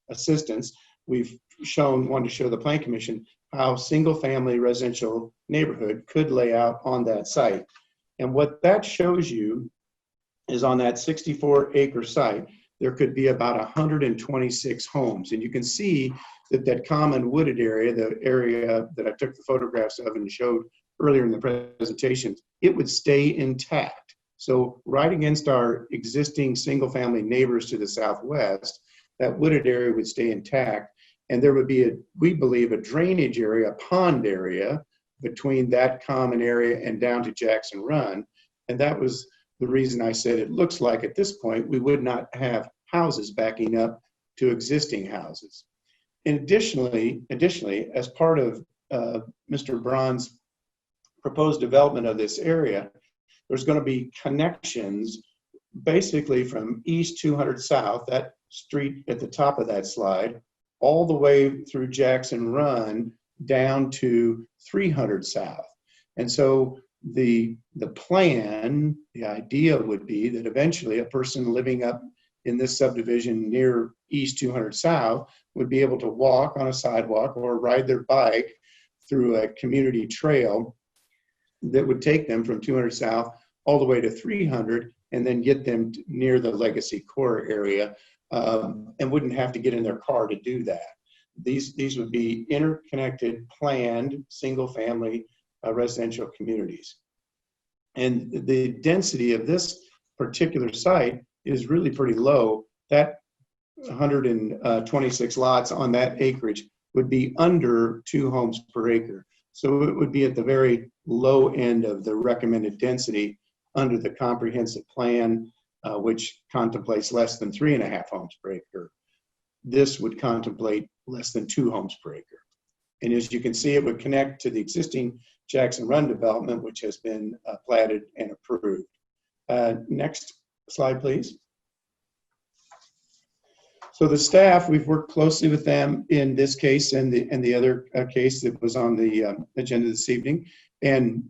assistance, we've wanted to show the Plan Commission how single-family residential neighborhood could lay out on that site. And what that shows you is on that 64-acre site, there could be about 126 homes. And you can see that that common wooded area, the area that I took the photographs of and showed earlier in the presentation, it would stay intact. So right against our existing single-family neighbors to the southwest, that wooded area would stay intact. And there would be, we believe, a drainage area, a pond area between that common area and down to Jackson Run. And that was the reason I said it looks like at this point we would not have houses backing up to existing houses. And additionally, as part of Mr. Braun's proposed development of this area, there's going to be connections basically from East 200 South, that street at the top of that slide, all the way through Jackson Run down to 300 South. And so the plan, the idea would be that eventually a person living up in this subdivision near East 200 South would be able to walk on a sidewalk or ride their bike through a community trail that would take them from 200 South all the way to 300 and then get them near the Legacy Core area and wouldn't have to get in their car to do that. These would be interconnected, planned, single-family residential communities. And the density of this particular site is really pretty low. That 126 lots on that acreage would be under 2 homes per acre. So it would be at the very low end of the recommended density under the comprehensive plan, which contemplates less than 3.5 homes per acre. This would contemplate less than 2 homes per acre. And as you can see, it would connect to the existing Jackson Run development, which has been platted and approved. Next slide, please. So the staff, we've worked closely with them in this case and the other case that was on the agenda this evening. And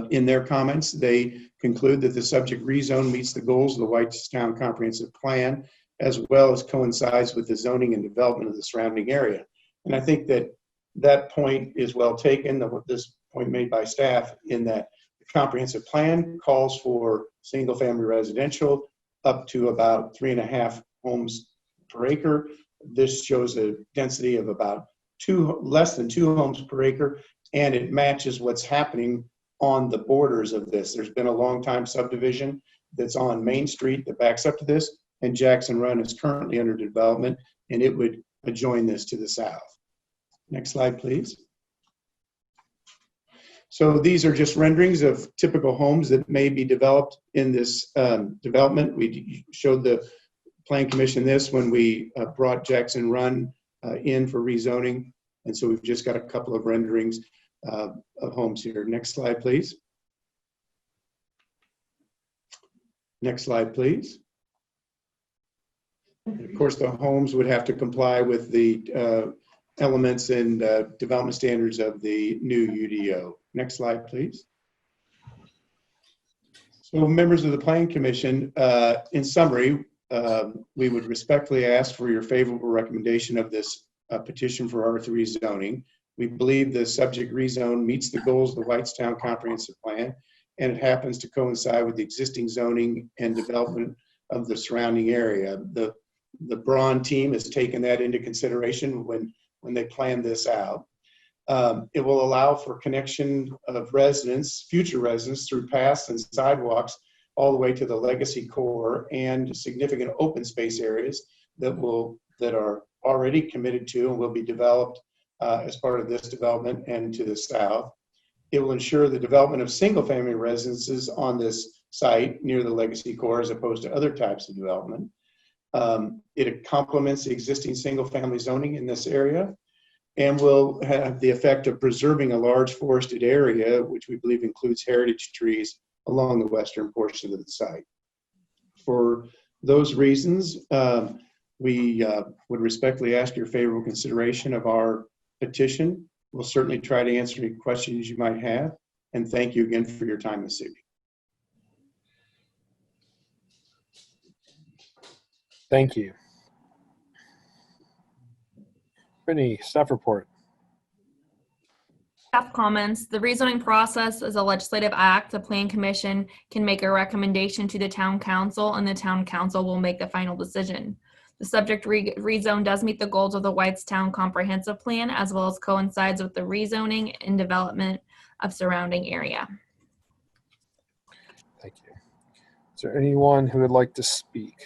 in their comments, they conclude that the subject rezone meets the goals of the Whitestown Comprehensive Plan, as well as coincides with the zoning and development of the surrounding area. And I think that that point is well taken, this point made by staff, in that the comprehensive plan calls for single-family residential up to about 3.5 homes per acre. This shows a density of about less than 2 homes per acre, and it matches what's happening on the borders of this. There's been a long time subdivision that's on Main Street that backs up to this, and Jackson Run is currently under development, and it would adjoin this to the south. Next slide, please. So these are just renderings of typical homes that may be developed in this development. We showed the Plan Commission this when we brought Jackson Run in for rezoning. And so we've just got a couple of renderings of homes here. Next slide, please. Next slide, please. And of course, the homes would have to comply with the elements and development standards of the new UDO. Next slide, please. So members of the Plan Commission, in summary, we would respectfully ask for your favorable recommendation of this petition for R3 zoning. We believe the subject rezone meets the goals of the Whitestown Comprehensive Plan, and it happens to coincide with the existing zoning and development of the surrounding area. The Braun team has taken that into consideration when they planned this out. It will allow for connection of residents, future residents, through paths and sidewalks all the way to the Legacy Core, and significant open space areas that are already committed to and will be developed as part of this development and to the south. It will ensure the development of single-family residences on this site near the Legacy Core as opposed to other types of development. It complements the existing single-family zoning in this area. and will have the effect of preserving a large forested area, which we believe includes heritage trees along the western portion of the site. For those reasons, we would respectfully ask your favorable consideration of our petition. We'll certainly try to answer any questions you might have, and thank you again for your time this evening. Thank you. Brittany, staff report. Staff comments. The rezoning process is a legislative act. The Plan Commission can make a recommendation to the Town Council, and the Town Council will make the final decision. The subject rezone does meet the goals of the Whitestown Comprehensive Plan, as well as coincides with the rezoning and development of surrounding area. Thank you. Is there anyone who would like to speak?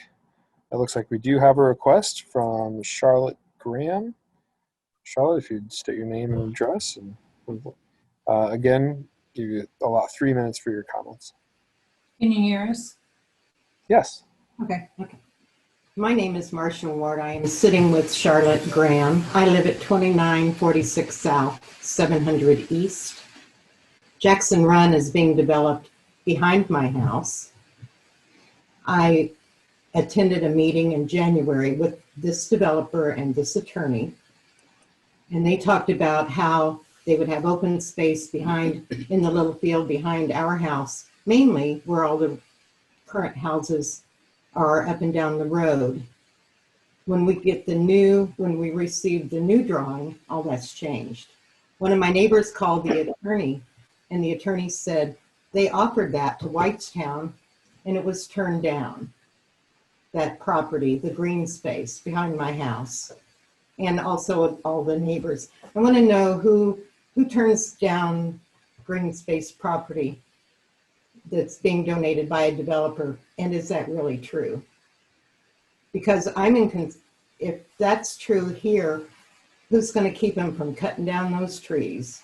It looks like we do have a request from Charlotte Graham. Charlotte, if you'd state your name and address, and again, give you 3 minutes for your comments. Can you hear us? Yes. Okay. My name is Marcia Ward. I am sitting with Charlotte Graham. I live at 2946 South, 700 East. Jackson Run is being developed behind my house. I attended a meeting in January with this developer and this attorney, and they talked about how they would have open space behind, in the little field behind our house, mainly where all the current houses are up and down the road. When we received the new drawing, all that's changed. One of my neighbors called the attorney, and the attorney said they offered that to Whitestown and it was turned down. That property, the green space behind my house, and also all the neighbors. I want to know who turns down green space property that's being donated by a developer, and is that really true? Because if that's true here, who's going to keep them from cutting down those trees?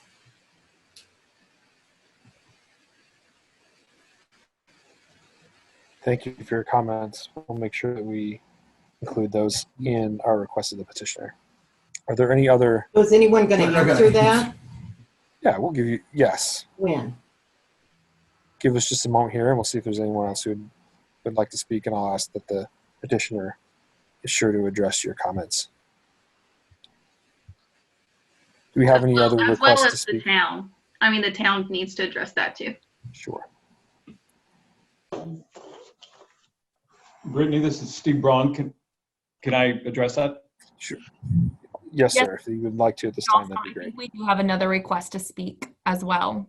Thank you for your comments. We'll make sure that we include those in our request of the petitioner. Are there any other? Was anyone going to answer that? Yeah, we'll give you, yes. When? Give us just a moment here and we'll see if there's anyone else who would like to speak, and I'll ask that the petitioner is sure to address your comments. Do we have any other requests to speak? As well as the town. I mean, the town needs to address that too. Sure. Brittany, this is Steve Braun. Can I address that? Sure. Yes, sir. If you would like to at this time, that'd be great. We do have another request to speak as well.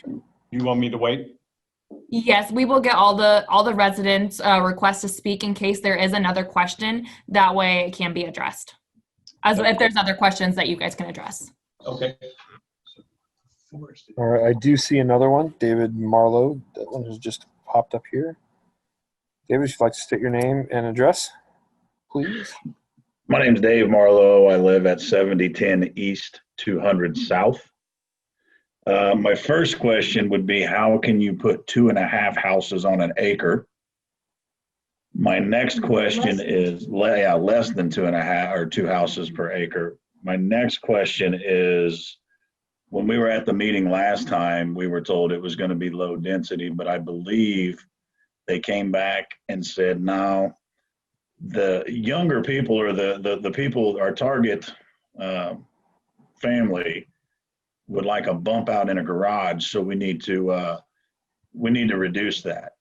You want me to wait? Yes, we will get all the residents' requests to speak in case there is another question. That way it can be addressed. If there's other questions that you guys can address. Okay. All right, I do see another one. David Marlowe. That one has just popped up here. David, if you'd like to state your name and address, please. My name's Dave Marlowe. I live at 7010 East 200 South. My first question would be, how can you put 2.5 houses on an acre? My next question is less than 2.5 or 2 houses per acre. My next question is, when we were at the meeting last time, we were told it was going to be low density, but I believe they came back and said, no, the younger people or the people, our target family, would like a bump out in a garage, so we need to reduce that.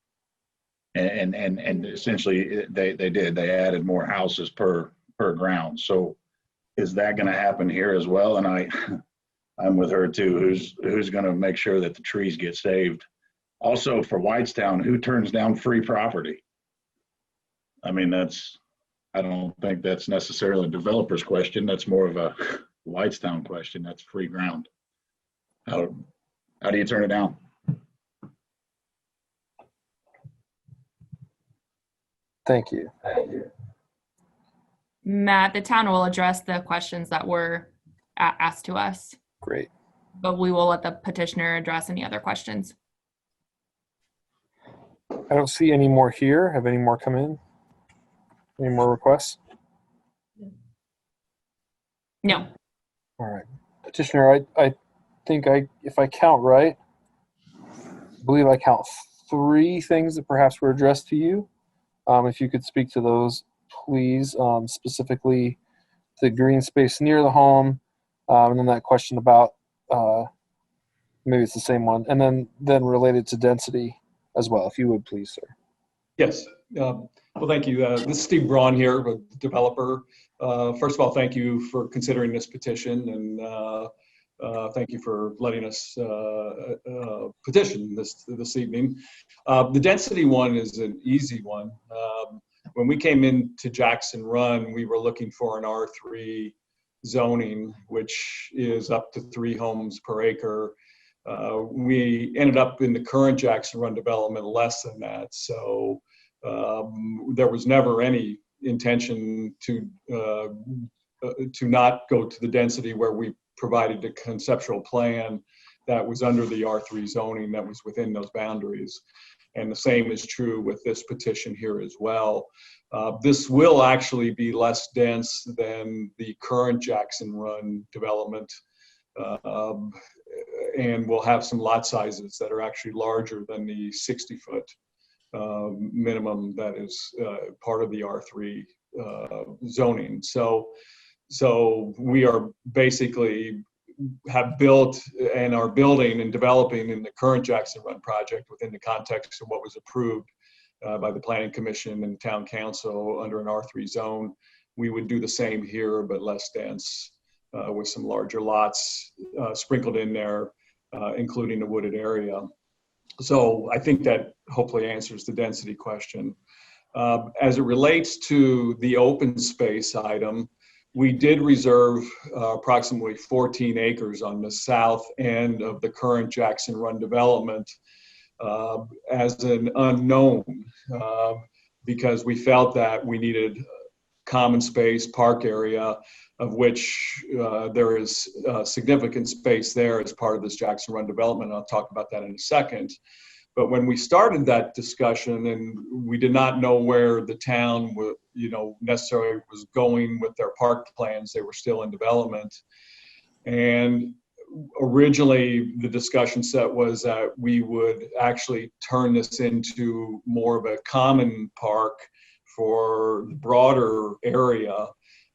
And essentially they did. They added more houses per ground. So is that going to happen here as well? And I'm with her too. Who's going to make sure that the trees get saved? Also for Whitestown, who turns down free property? I mean, I don't think that's necessarily a developer's question. That's more of a Whitestown question. That's free ground. How do you turn it down? Thank you. Matt, the town will address the questions that were asked to us. Great. But we will let the petitioner address any other questions. I don't see any more here. Have any more come in? Any more requests? No. All right. Petitioner, I think if I count right, I believe I count 3 things that perhaps were addressed to you. If you could speak to those, please, specifically the green space near the home, and then that question about, maybe it's the same one, and then related to density as well, if you would please, sir. Yes. Well, thank you. This is Steve Braun here, with the developer. First of all, thank you for considering this petition, and thank you for letting us petition this evening. The density one is an easy one. When we came into Jackson Run, we were looking for an R3 zoning, which is up to 3 homes per acre. We ended up in the current Jackson Run development less than that. So there was never any intention to not go to the density where we provided a conceptual plan that was under the R3 zoning that was within those boundaries. And the same is true with this petition here as well. This will actually be less dense than the current Jackson Run development. And we'll have some lot sizes that are actually larger than the 60-foot minimum that is part of the R3 zoning. So we are basically have built and are building and developing in the current Jackson Run project within the context of what was approved by the Planning Commission and Town Council under an R3 zone. We would do the same here, but less dense, with some larger lots sprinkled in there, including the wooded area. So I think that hopefully answers the density question. As it relates to the open space item, we did reserve approximately 14 acres on the south end of the current Jackson Run development as an unknown, because we felt that we needed common space, park area, of which there is significant space there as part of this Jackson Run development. I'll talk about that in a second. But when we started that discussion, and we did not know where the town necessarily was going with their park plans, they were still in development. And originally the discussion set was that we would actually turn this into more of a common park for the broader area.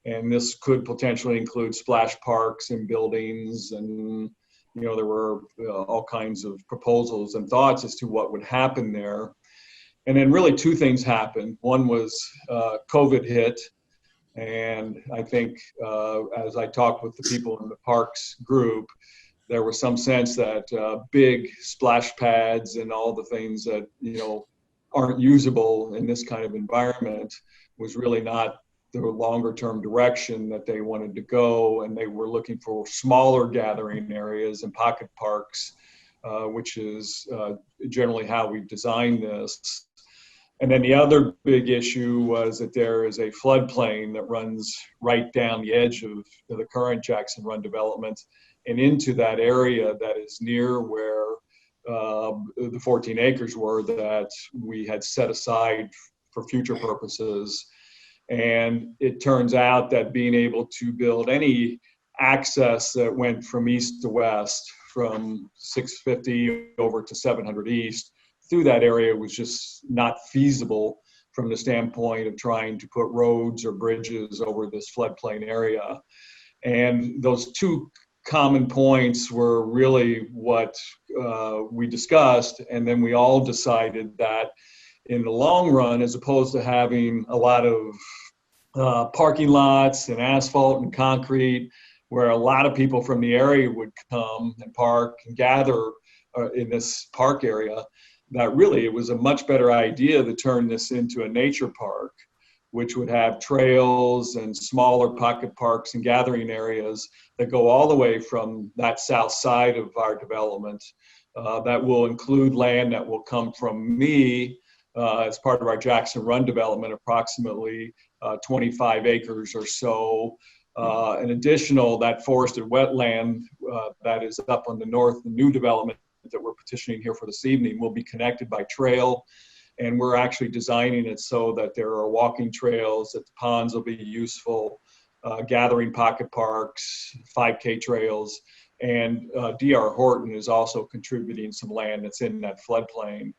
And this could potentially include splash parks and buildings, and there were all kinds of proposals and thoughts as to what would happen there. And then really 2 things happened. One was COVID hit. And I think as I talked with the people in the parks group, there was some sense that big splash pads and all the things that, aren't usable in this kind of environment was really not the longer term direction that they wanted to go. And they were looking for smaller gathering areas and pocket parks, which is generally how we designed this. And then the other big issue was that there is a floodplain that runs right down the edge of the current Jackson Run development and into that area that is near where the 14 acres were that we had set aside for future purposes. And it turns out that being able to build any access that went from east to west, from 650 over to 700 east, through that area was just not feasible from the standpoint of trying to put roads or bridges over this floodplain area. And those 2 common points were really what we discussed. And then we all decided that in the long run, as opposed to having a lot of parking lots and asphalt and concrete, where a lot of people from the area would come and park and gather in this park area, that really it was a much better idea to turn this into a nature park, which would have trails and smaller pocket parks and gathering areas that go all the way from that south side of our development. That will include land that will come from me as part of our Jackson Run development, approximately 25 acres or so. An additional, that forested wetland that is up on the north, the new development that we're petitioning here for this evening, will be connected by trail. And we're actually designing it so that there are walking trails, that the ponds will be useful, gathering pocket parks, 5K trails, and D.R. Horton is also contributing some land that's in that floodplain.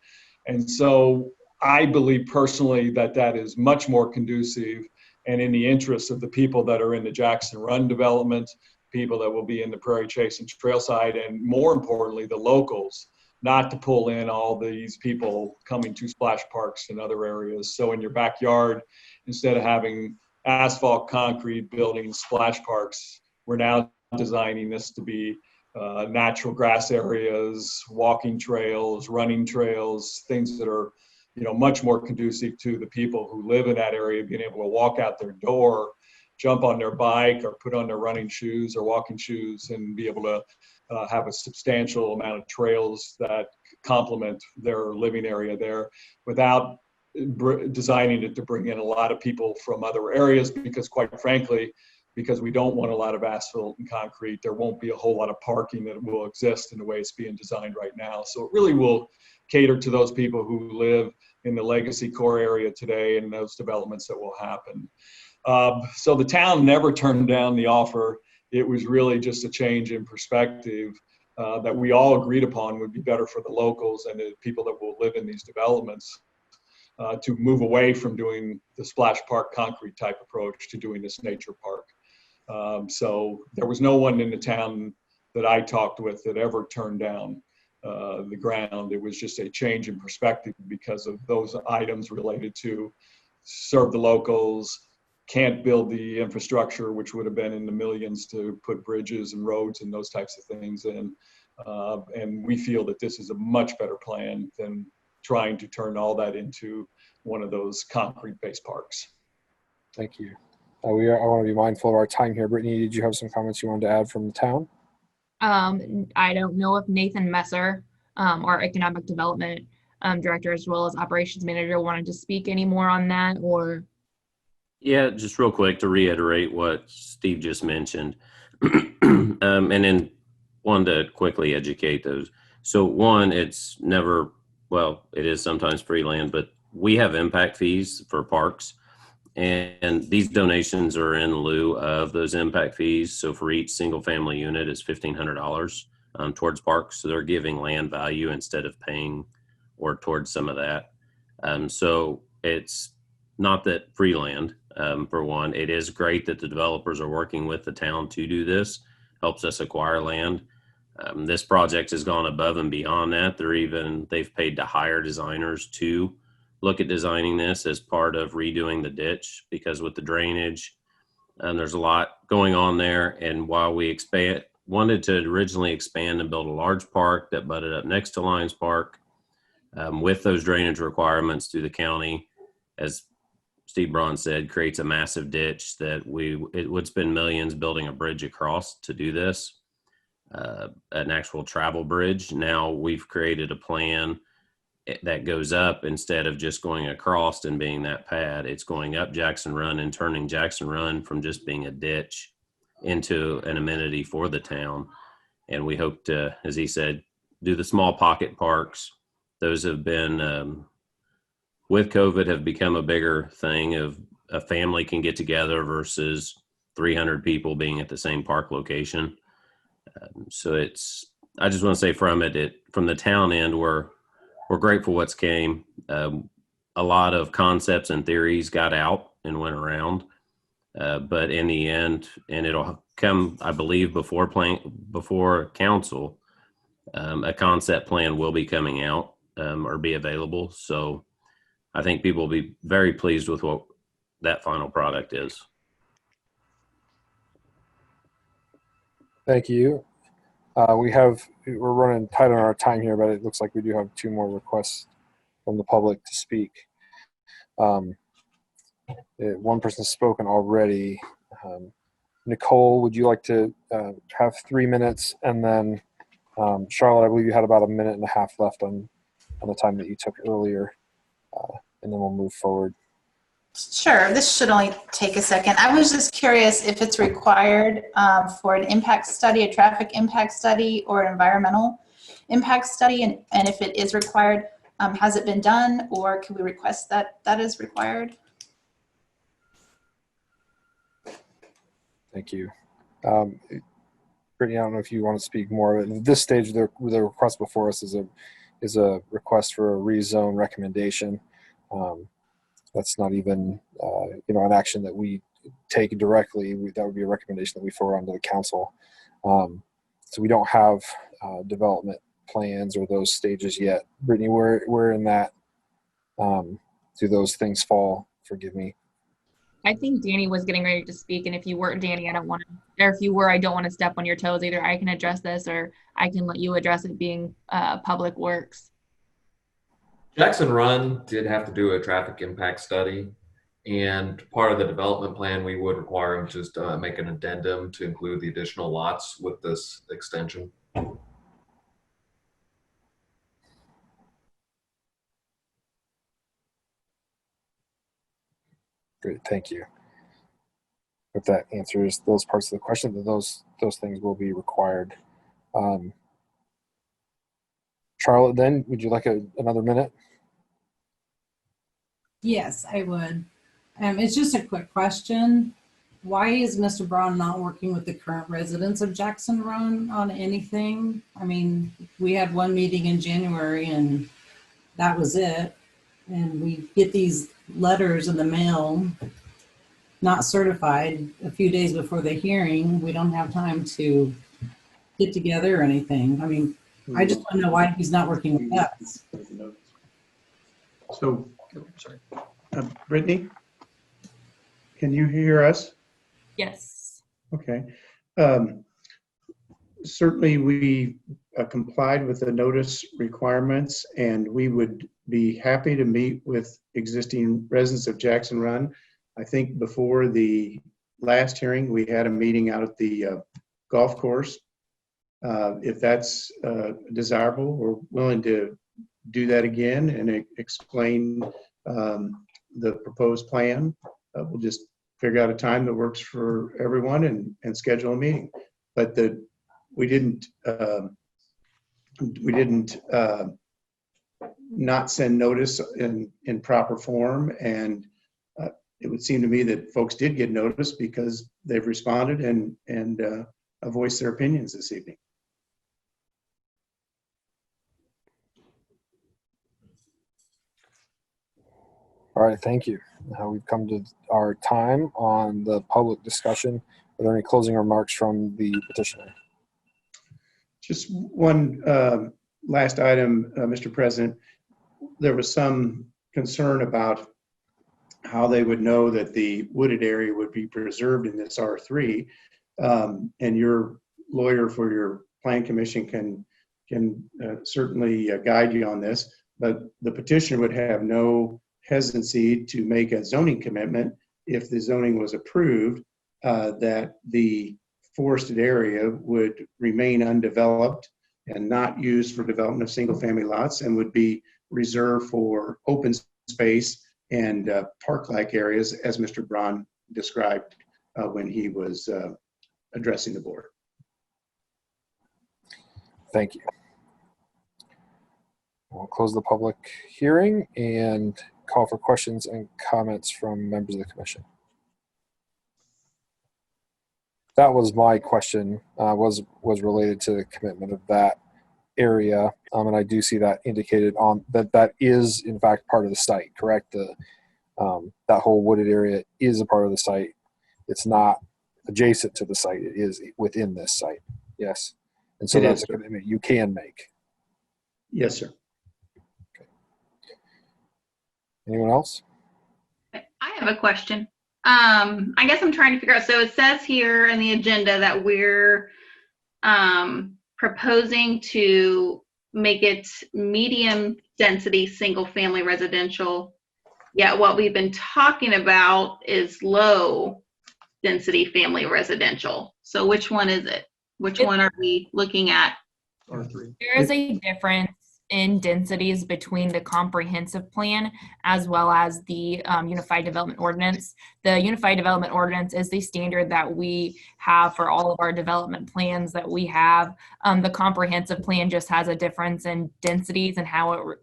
And so I believe personally that that is much more conducive and in the interest of the people that are in the Jackson Run development, people that will be in the Prairie Chase and Trailside, and more importantly, the locals, not to pull in all these people coming to splash parks and other areas. So in your backyard, instead of having asphalt concrete building splash parks, we're now designing this to be natural grass areas, walking trails, running trails, things that are, you know, much more conducive to the people who live in that area, being able to walk out their door, jump on their bike or put on their running shoes or walking shoes and be able to have a substantial amount of trails that complement their living area there without designing it to bring in a lot of people from other areas, because quite frankly, because we don't want a lot of asphalt and concrete, there won't be a whole lot of parking that will exist in the way it's being designed right now. So it really will cater to those people who live in the legacy core area today and those developments that will happen. So the town never turned down the offer. It was really just a change in perspective that we all agreed upon would be better for the locals and the people that will live in these developments to move away from doing the splash park concrete type approach to doing this nature park. So there was no one in the town that I talked with that ever turned down the ground. It was just a change in perspective because of those items related to serve the locals, can't build the infrastructure, which would have been in the millions to put bridges and roads and those types of things in. And we feel that this is a much better plan than trying to turn all that into one of those concrete-based parks. Thank you. I want to be mindful of our time here. Brittany, did you have some comments you wanted to add from the town? I don't know if Nathan Messer, our economic development director, as well as operations manager, wanted to speak any more on that, or? Yeah, just real quick to reiterate what Steve just mentioned, and then wanted to quickly educate those. So one, it's never, well, it is sometimes free land, but we have impact fees for parks, and these donations are in lieu of those impact fees. So for each single family unit, it's $1,500 towards parks. So they're giving land value instead of paying or towards some of that. So it's not that free land, for one. It is great that the developers are working with the town to do this, helps us acquire land. This project has gone above and beyond that. They've paid to hire designers to look at designing this as part of redoing the ditch, because with the drainage, there's a lot going on there. And while we wanted to originally expand and build a large park that butted up next to Lions Park, with those drainage requirements through the county, as Steve Braun said, creates a massive ditch that it would spend millions building a bridge across to do this, an actual travel bridge. Now we've created a plan that goes up, instead of just going across and being that pad, it's going up Jackson Run and turning Jackson Run from just being a ditch into an amenity for the town. And we hope to, as he said, do the small pocket parks. Those have been, with COVID, have become a bigger thing of a family can get together versus 300 people being at the same park location. So I just want to say from the town end, we're grateful what's came. A lot of concepts and theories got out and went around, but in the end, and it'll come, I believe, before council, a concept plan will be coming out or be available. So I think people will be very pleased with what that final product is. Thank you. We're running tight on our time here, but it looks like we do have 2 more requests from the public to speak. One person's spoken already. Nicole, would you like to have 3 minutes? And then Charlotte, I believe you had about 1.5 minutes left on the time that you took earlier, and then we'll move forward. Sure, this should only take a second. I was just curious if it's required for an impact study, a traffic impact study, or an environmental impact study, and if it is required, has it been done, or can we request that is required? Thank you. Brittany, I don't know if you want to speak more, but at this stage, the request before us is a request for a rezone recommendation. That's not even an action that we take directly. That would be a recommendation that we forward onto the council. So we don't have development plans or those stages yet. Brittany, we're in that. Do those things fall? Forgive me. I think Danny was getting ready to speak, and if you weren't, Danny, I don't want to, or if you were, I don't want to step on your toes. Either I can address this, or I can let you address it, being Public Works. Jackson Run did have to do a traffic impact study, and part of the development plan, we would require them to just make an addendum to include the additional lots with this extension. Great, thank you. If that answers those parts of the question, then those things will be required. Charlotte, then, would you like another minute? Yes, I would. It's just a quick question. Why is Mr. Braun not working with the current residents of Jackson Run on anything? I mean, we had one meeting in January and that was it. And we get these letters in the mail, not certified, a few days before the hearing. We don't have time to get together or anything. I mean, I just want to know why he's not working with us. So, sorry. Brittany, can you hear us? Yes. Okay. Certainly we complied with the notice requirements, and we would be happy to meet with existing residents of Jackson Run. I think before the last hearing, we had a meeting out at the golf course. If that's desirable, we're willing to do that again and explain the proposed plan. We'll just figure out a time that works for everyone and schedule a meeting. But we didn't not send notice in proper form, and it would seem to me that folks did get notice because they've responded and voiced their opinions this evening. All right, thank you. Now we've come to our time on the public discussion. Are there any closing remarks from the petitioner? Just one last item, Mr. President. There was some concern about how they would know that the wooded area would be preserved in this R3. And your lawyer for your plan commission can certainly guide you on this, but the petitioner would have no hesitancy to make a zoning commitment if the zoning was approved, that the forested area would remain undeveloped and not used for development of single family lots, and would be reserved for open space and park-like areas, as Mr. Braun described when he was addressing the board. Thank you. We'll close the public hearing and call for questions and comments from members of the commission. That was my question, was related to the commitment of that area, and I do see that indicated on that is in fact part of the site, correct? That whole wooded area is a part of the site. It's not adjacent to the site, it is within this site. Yes. And so that's a commitment you can make. Yes, sir. Okay. Anyone else? I have a question. I guess I'm trying to figure out, so it says here in the agenda that we're proposing to make it medium density single family residential, yet what we've been talking about is low density family residential. So which one is it? Which one are we looking at? R3. There is a difference in densities between the comprehensive plan as well as the Unified Development Ordinance. The Unified Development Ordinance is the standard that we have for all of our development plans that we have. The comprehensive plan just has a difference in densities and how it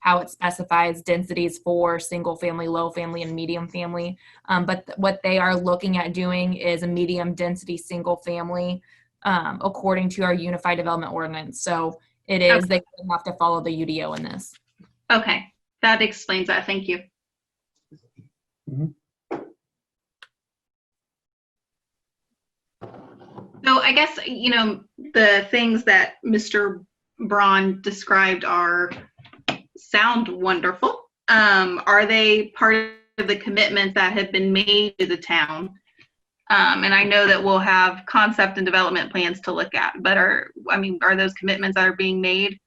how it specifies densities for single family, low family, and medium family. But what they are looking at doing is a medium density single family according to our Unified Development Ordinance. So it is, they have to follow the UDO in this. Okay, that explains that. Thank you. So I guess, the things that Mr. Braun described sound wonderful. Are they part of the commitments that have been made to the town? And I know that we'll have concept and development plans to look at, but are those commitments that are being made,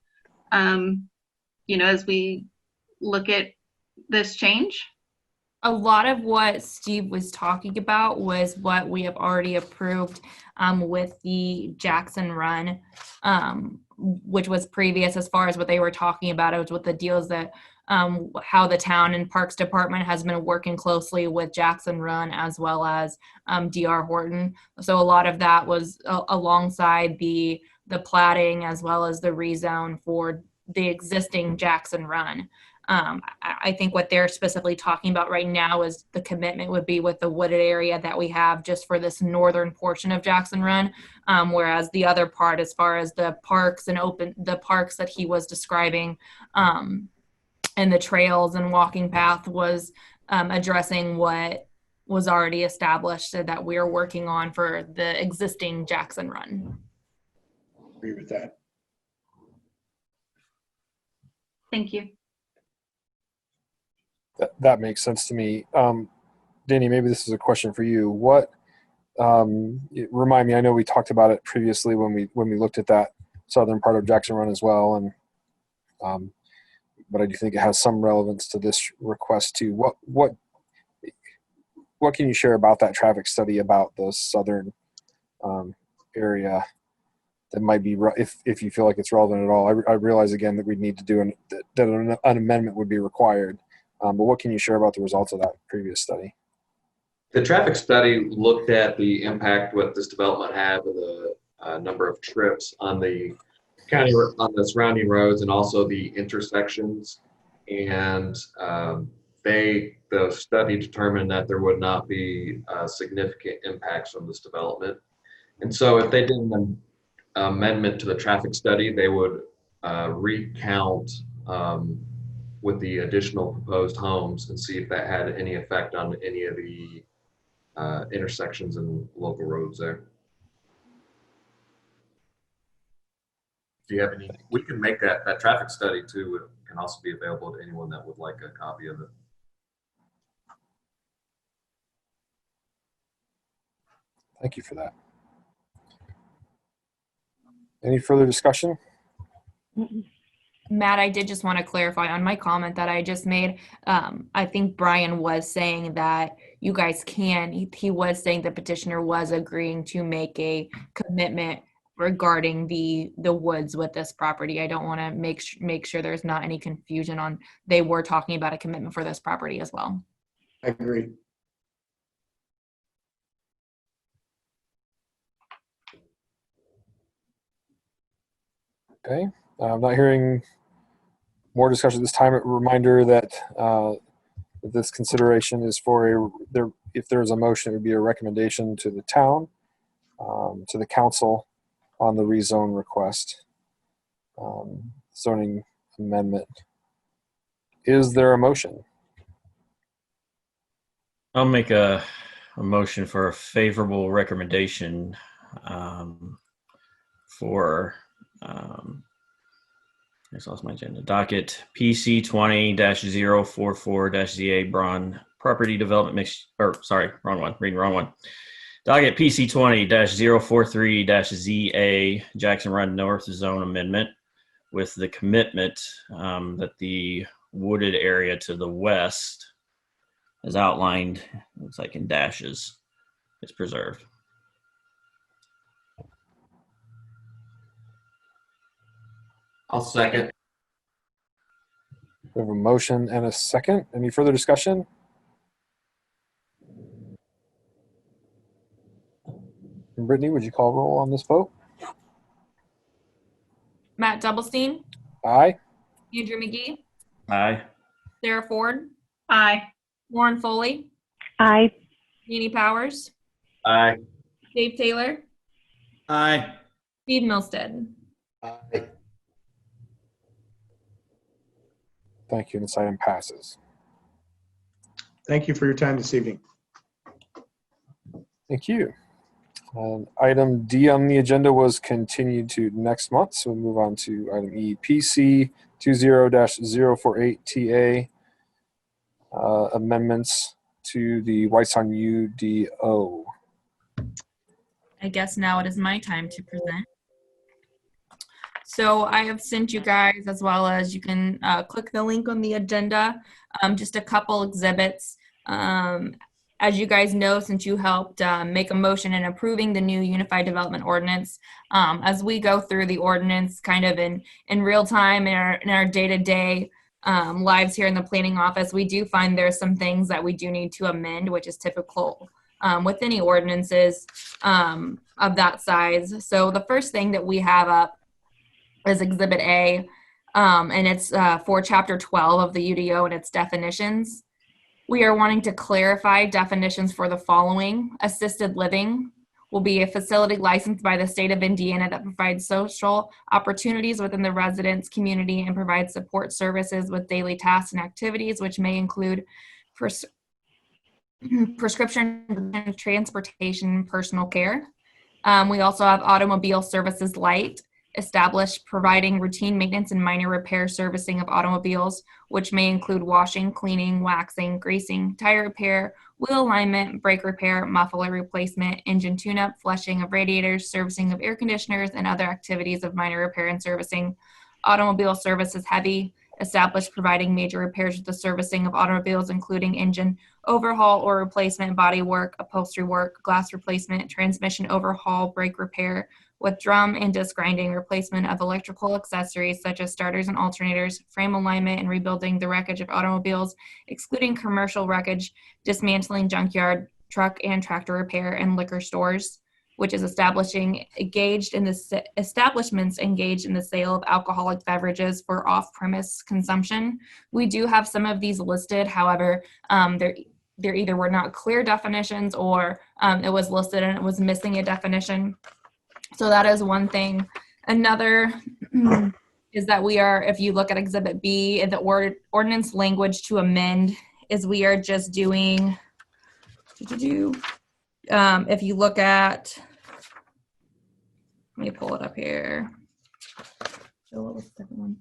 as we look at this change? A lot of what Steve was talking about was what we have already approved with the Jackson Run, which was previous as far as what they were talking about. It was with the deals that how the town and Parks Department has been working closely with Jackson Run as well as DR Horton. So a lot of that was alongside the platting as well as the rezone for the existing Jackson Run. I think what they're specifically talking about right now is the commitment would be with the wooded area that we have just for this northern portion of Jackson Run, whereas the other part, as far as the parks and the parks that he was describing, and the trails and walking path was addressing what was already established that we're working on for the existing Jackson Run. Agree with that. Thank you. That makes sense to me. Danny, maybe this is a question for you. Remind me, I know we talked about it previously when we looked at that southern part of Jackson Run as well, and but I do think it has some relevance to this request too. What can you share about that traffic study about the southern area that might be, if you feel like it's relevant at all? I realize again that we'd need to do that an amendment would be required. But what can you share about the results of that previous study? The traffic study looked at the impact what this development had with the number of trips on the county, on the surrounding roads, and also the intersections. And the study determined that there would not be significant impacts from this development. And so if they did an amendment to the traffic study, they would recount with the additional proposed homes and see if that had any effect on any of the intersections and local roads there. Do you have any? We can make that traffic study too. It can also be available to anyone that would like a copy of it. Thank you for that. Any further discussion? Matt, I did just want to clarify on my comment that I just made. I think Brian was saying that you guys can, he was saying the petitioner was agreeing to make a commitment regarding the woods with this property. I don't want to make sure there's not any confusion on, they were talking about a commitment for this property as well. I agree. Okay, I'm not hearing more discussion this time. A reminder that this consideration is for if there's a motion, it would be a recommendation to the town, to the council on the rezone request, zoning amendment. Is there a motion? I'll make a motion for a favorable recommendation for I just lost my agenda. Docket PC 20-044-ZA Braun Property Development Mix. Or sorry, wrong one. Reading wrong one. Docket PC 20-043-ZA Jackson Run North Zone Amendment with the commitment that the wooded area to the west, as outlined, looks like in dashes, is preserved. I'll second. We have a motion and a second. Any further discussion? Brittany, would you call roll on this vote? Matt Doublestein, Aye. Andrew McGee, Aye. Sarah Ford, Aye. Lauren Foley, Aye. Jeannie Powers, Aye. Dave Taylor, Aye. Steve Milstead. Aye. Thank you. And this item passes. Thank you for your time this evening. Thank you. Item D on the agenda was continued to next month, so we'll move on to item E, PC 20-048TA, amendments to the Whitestown UDO. I guess now it is my time to present. So I have sent you guys, as well as you can click the link on the agenda, just a couple exhibits. As you guys know, since you helped make a motion in approving the new Unified Development Ordinance, as we go through the ordinance kind of in real time in our day-to-day lives here in the planning office, we do find there's some things that we do need to amend, which is typical with any ordinances of that size. So the first thing that we have up is Exhibit A, and it's for Chapter 12 of the UDO and its definitions. We are wanting to clarify definitions for the following. Assisted living will be a facility licensed by the state of Indiana that provides social opportunities within the residents' community and provides support services with daily tasks and activities, which may include prescription, transportation, personal care. We also have automobile services light, established providing routine maintenance and minor repair servicing of automobiles, which may include washing, cleaning, waxing, greasing, tire repair, wheel alignment, brake repair, muffler replacement, engine tune-up, flushing of radiators, servicing of air conditioners, and other activities of minor repair and servicing. Automobile services heavy, established providing major repairs with the servicing of automobiles, including engine overhaul or replacement, body work, upholstery work, glass replacement, transmission overhaul, brake repair, with drum and disc grinding, replacement of electrical accessories such as starters and alternators, frame alignment, and rebuilding the wreckage of automobiles, excluding commercial wreckage, dismantling junkyard, truck and tractor repair, and liquor stores, which is establishments engaged in the sale of alcoholic beverages for off-premise consumption. We do have some of these listed, however, there either were not clear definitions or it was listed and it was missing a definition. So that is one thing. Another is that we are, if you look at Exhibit B, the ordinance language to amend is we are just doing, if you look at, let me pull it up here. So what was the second one?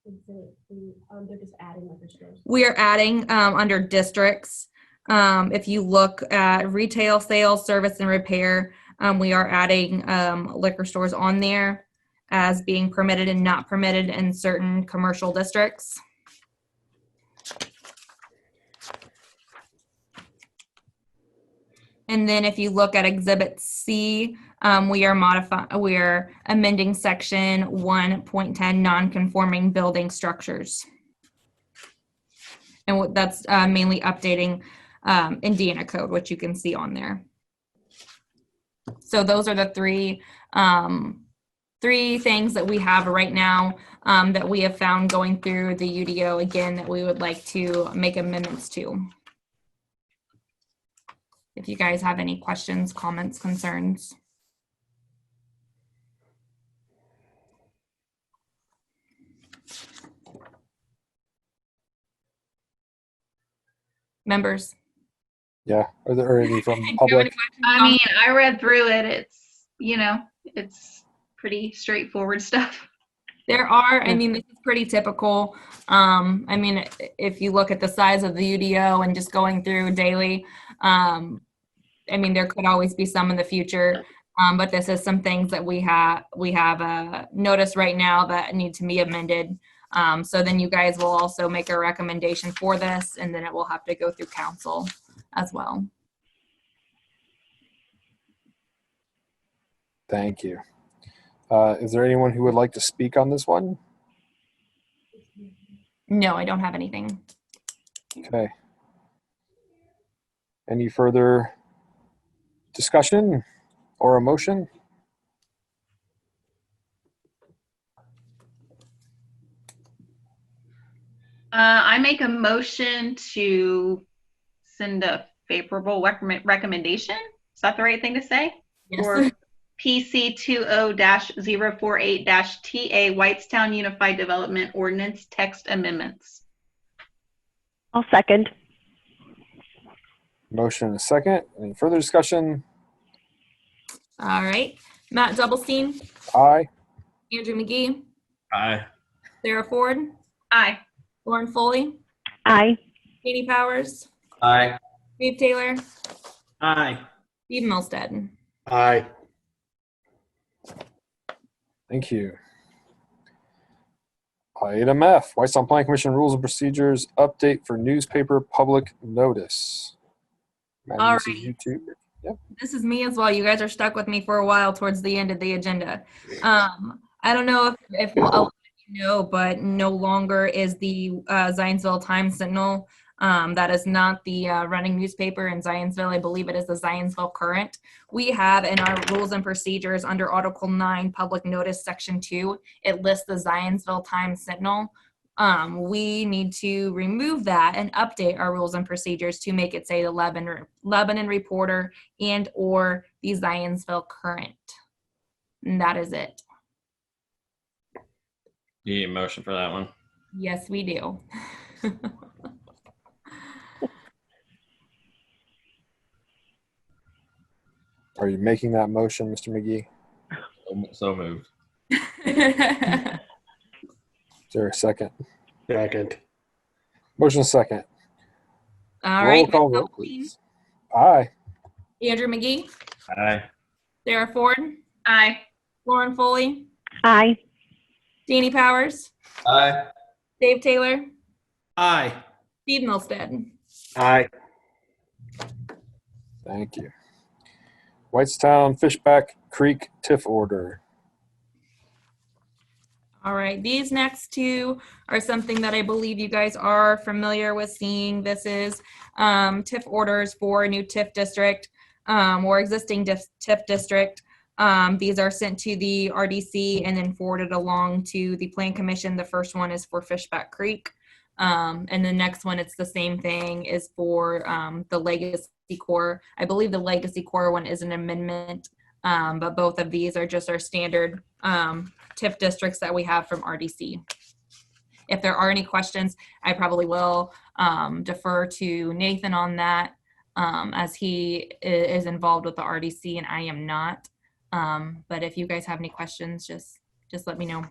They're just adding liquor stores. We are adding under districts. If you look at retail sales, service, and repair, we are adding liquor stores on there as being permitted and not permitted in certain commercial districts. And then if you look at Exhibit C, we are amending Section 1.10 non-conforming building structures. And that's mainly updating Indiana code, which you can see on there. So those are the three things that we have right now that we have found going through the UDO, again, that we would like to make amendments to. If you guys have any questions, comments, concerns. Members? Yeah, are there any from public? I mean, I read through it. It's, it's pretty straightforward stuff. There are, I mean, this is pretty typical. I mean, if you look at the size of the UDO and just going through daily, I mean, there could always be some in the future, but this is some things that we have noticed right now that need to be amended. So then you guys will also make a recommendation for this, and then it will have to go through council as well. Thank you. Is there anyone who would like to speak on this one? No, I don't have anything. Okay. Any further discussion or a motion? I make a motion to send a favorable recommendation. Is that the right thing to say? Yes. For PC 20-048-TA Whitestown Unified Development Ordinance Text Amendments. I'll second. Motion and a second. Any further discussion? All right. Matt Doublestein, Aye. Andrew McGee, Aye. Sarah Ford, Aye. Lauren Foley, Aye. Katie Powers, Aye. Steve Taylor, Aye. Steve Milstead. Aye. Thank you. Item F, Whitestone Planning Commission Rules and Procedures Update for Newspaper Public Notice. Madam, All this is right. you too. Yep. This is me as well. You guys are stuck with me for a while towards the end of the agenda. I don't know if I'll let you know, but no longer is the Zionsville Times Sentinel. That is not the running newspaper in Zionsville. I believe it is the Zionsville Current. We have in our rules and procedures under Article 9, Public Notice, Section 2, it lists the Zionsville Times Sentinel. We need to remove that and update our rules and procedures to make it say the Lebanon Reporter and or the Zionsville Current. And that is it. You need a motion for that one? Yes, we do. Are you making that motion, Mr. McGee? So moved. Is there a second? Second. Motion second. All Roll right. call vote, please. Aye. Andrew McGee, Aye. Sarah Ford, Aye. Lauren Foley, Aye. Danny Powers, Aye. Dave Taylor, Aye. Steve Milstead. Aye. Thank you. Whitestown Fishback Creek TIF order. All right, these next two are something that I believe you guys are familiar with seeing. This is TIF orders for a new TIF district or existing TIF district. These are sent to the RDC and then forwarded along to the Plan Commission. The first one is for Fishback Creek. And the next one, it's the same thing, is for the Legacy Core. I believe the Legacy Core one is an amendment, but both of these are just our standard TIF districts that we have from RDC. If there are any questions, I probably will defer to Nathan on that, as he is involved with the RDC and I am not. But if you guys have any questions, just let me know.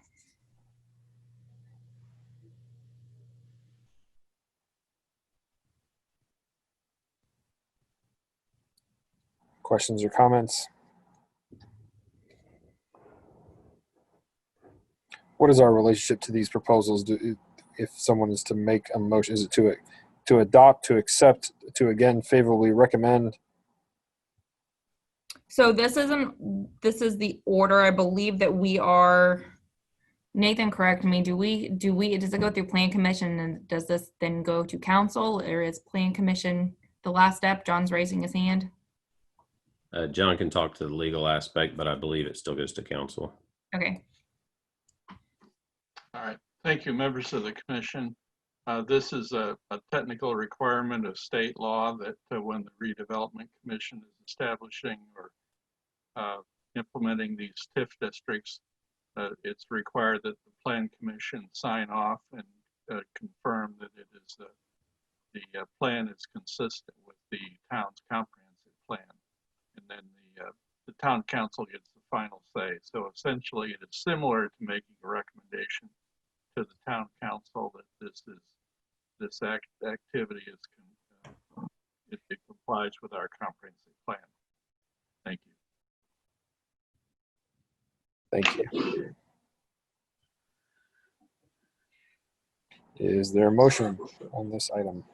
Questions or comments? What is our relationship to these proposals? If someone is to make a motion, is it to adopt, to accept, to again favorably recommend? So this is the order. I believe that we are, Nathan, correct me, does it go through Plan Commission and does this then go to council, or is Plan Commission the last step? John's raising his hand. John can talk to the legal aspect, but I believe it still goes to council. Okay. All right. Thank you, members of the commission. This is a technical requirement of state law that when the redevelopment commission is establishing or implementing these TIF districts, it's required that the plan commission sign off and confirm that it is the plan is consistent with the town's comprehensive plan. And then the town council gets the final say. So essentially it is similar to making a recommendation to the town council that this activity it complies with our comprehensive plan. Thank you. Thank you. Is there a motion on this item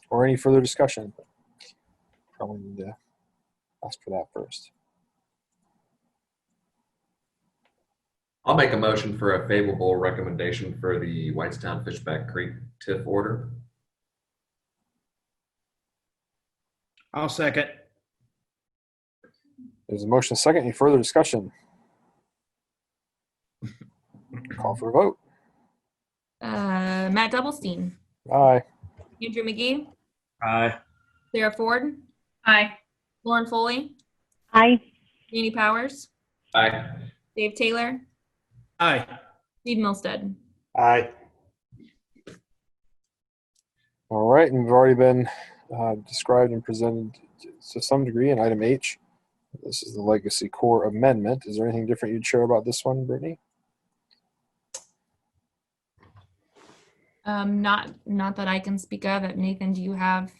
or any further discussion? Probably need to ask for that first. I'll make a motion for a favorable recommendation for the Whitestown Fishback Creek TIF order. I'll second. There's a motion second. Any further discussion? Call for a vote. Matt Doublestein, Aye. Andrew McGee, Aye. Sarah Ford, Aye. Lauren Foley, Aye. Danny Powers, Aye. Dave Taylor, Aye. Steve Milstead. Aye. All right, and we've already been described and presented to some degree in item H. This is the Legacy Core Amendment. Is there anything different you'd share about this one, Brittany? Not that I can speak of. Nathan, do you have?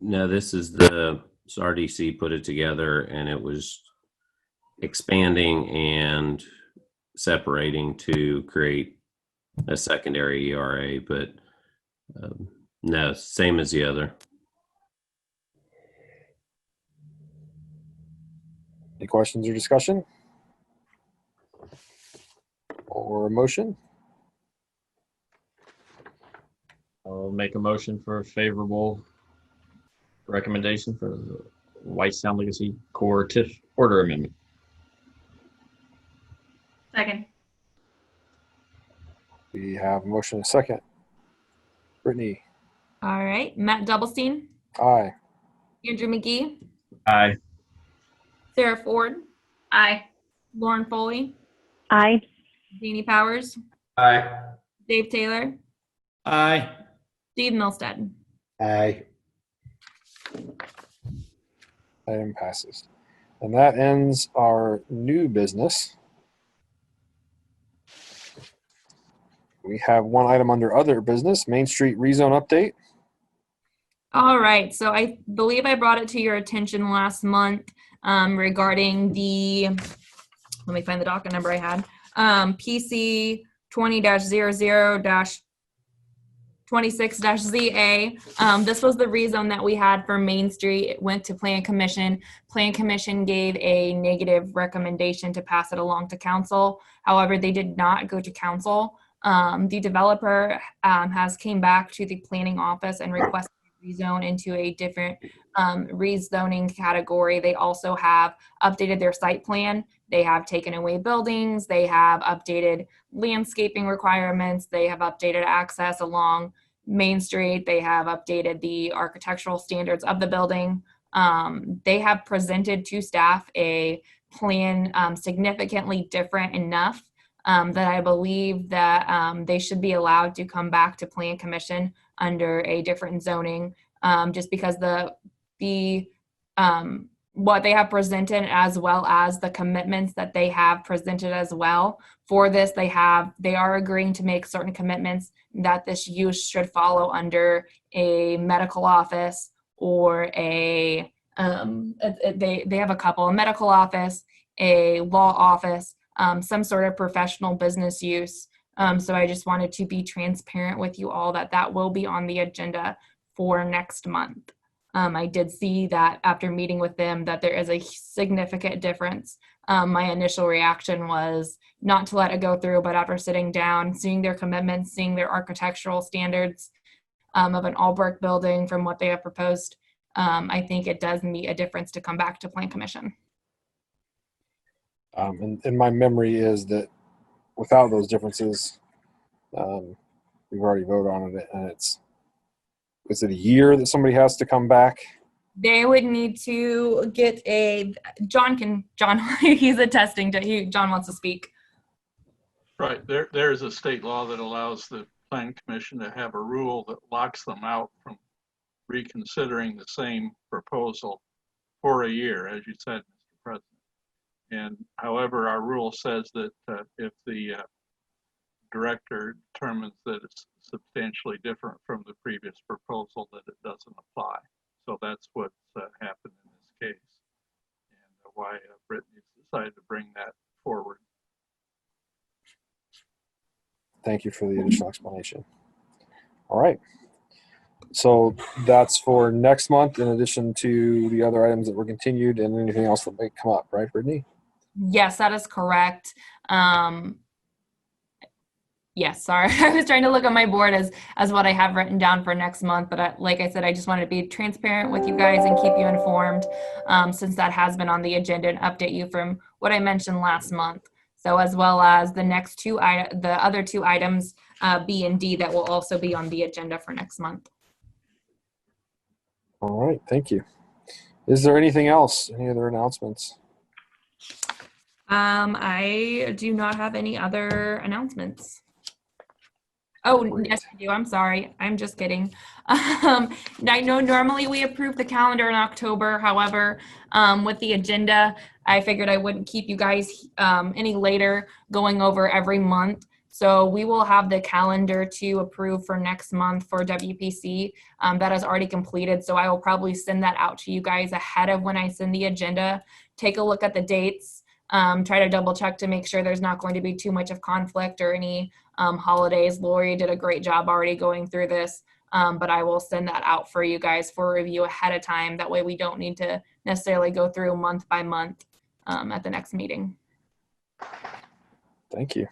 No, this is the RDC put it together, and it was expanding and separating to create a secondary ERA, but no, same as the other. Any questions or discussion? Or a motion? I'll make a motion for a favorable recommendation for the Whitestown Legacy Core TIF Order Amendment. Second. We have a motion and a second. Brittany? All right, Matt Doublestein, Aye. Andrew McGee, Aye. Sarah Ford, Aye. Lauren Foley, Aye. Danny Powers, Aye. Dave Taylor, Aye. Steve Milstead. Aye. Item passes. And that ends our new business. We have one item under other business, Main Street rezone update. All right, so I believe I brought it to your attention last month regarding the, let me find the docket number I had, PC 20-00-26-ZA. This was the rezone that we had for Main Street. It went to Plan Commission. Plan Commission gave a negative recommendation to pass it along to council. However, they did not go to council. The developer has came back to the planning office and requested rezone into a different rezoning category. They also have updated their site plan. They have taken away buildings. They have updated landscaping requirements. They have updated access along Main Street. They have updated the architectural standards of the building. They have presented to staff a plan significantly different enough that I believe that they should be allowed to come back to Plan Commission under a different zoning, just because what they have presented, as well as the commitments that they have presented as well. For this, they are agreeing to make certain commitments that this use should follow under a medical office or they have a couple, a medical office, a law office, some sort of professional business use. So I just wanted to be transparent with you all that will be on the agenda for next month. I did see that after meeting with them that there is a significant difference. My initial reaction was not to let it go through, but after sitting down, seeing their commitments, seeing their architectural standards of an all brick building from what they have proposed, I think it does meet a difference to come back to Plan Commission. And my memory is that without those differences, we've already voted on it, and is it a year that somebody has to come back? They would need to get John, he's attesting to, John wants to speak. Right, there is a state law that allows the Plan Commission to have a rule that locks them out from reconsidering the same proposal for a year, as you said, Mr. President. And however, our rule says that if the director determines that it's substantially different from the previous proposal, that it doesn't apply. So that's what's happened in this case, and why Brittany's decided to bring that forward. Thank you for the additional explanation. All right. So that's for next month, in addition to the other items that were continued and anything else that may come up, right, Brittany? Yes, that is correct. Yes, sorry. I was trying to look at my board as what I have written down for next month, but like I said, I just wanted to be transparent with you guys and keep you informed, since that has been on the agenda, and update you from what I mentioned last month. So as well as the next the other two items, B and D, that will also be on the agenda for next month. All right, thank you. Is there anything else? Any other announcements? I do not have any other announcements. Oh, yes, I do. I'm sorry. I'm just kidding. I know normally we approve the calendar in October. However, with the agenda, I figured I wouldn't keep you guys any later going over every month. So we will have the calendar to approve for next month for WPC that is already completed. So I will probably send that out to you guys ahead of when I send the agenda. Take a look at the dates. Try to double check to make sure there's not going to be too much of conflict or any holidays. Lori did a great job already going through this, but I will send that out for you guys for review ahead of time. That way we don't need to necessarily go through month by month at the next meeting. Thank you.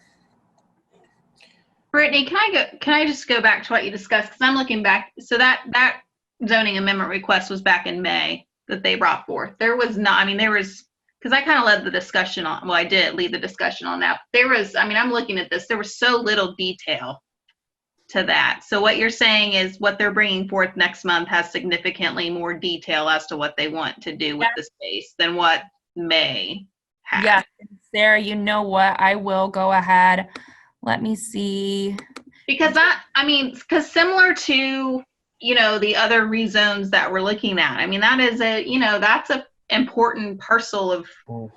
Brittany, can I just go back to what you discussed? Because I'm looking back. So that zoning amendment request was back in May that they brought forth. There was not, I mean, there was, because I kind of led the discussion on, well, I did lead the discussion on that. There was, I mean, I'm looking at this, there was so little detail to that. So what you're saying is what they're bringing forth next month has significantly more detail as to what they want to do with the space than what May had. Yes, Sarah, you know what? I will go ahead. Let me see. Because because similar to, the other rezones that we're looking at, I mean, that is that's a important parcel of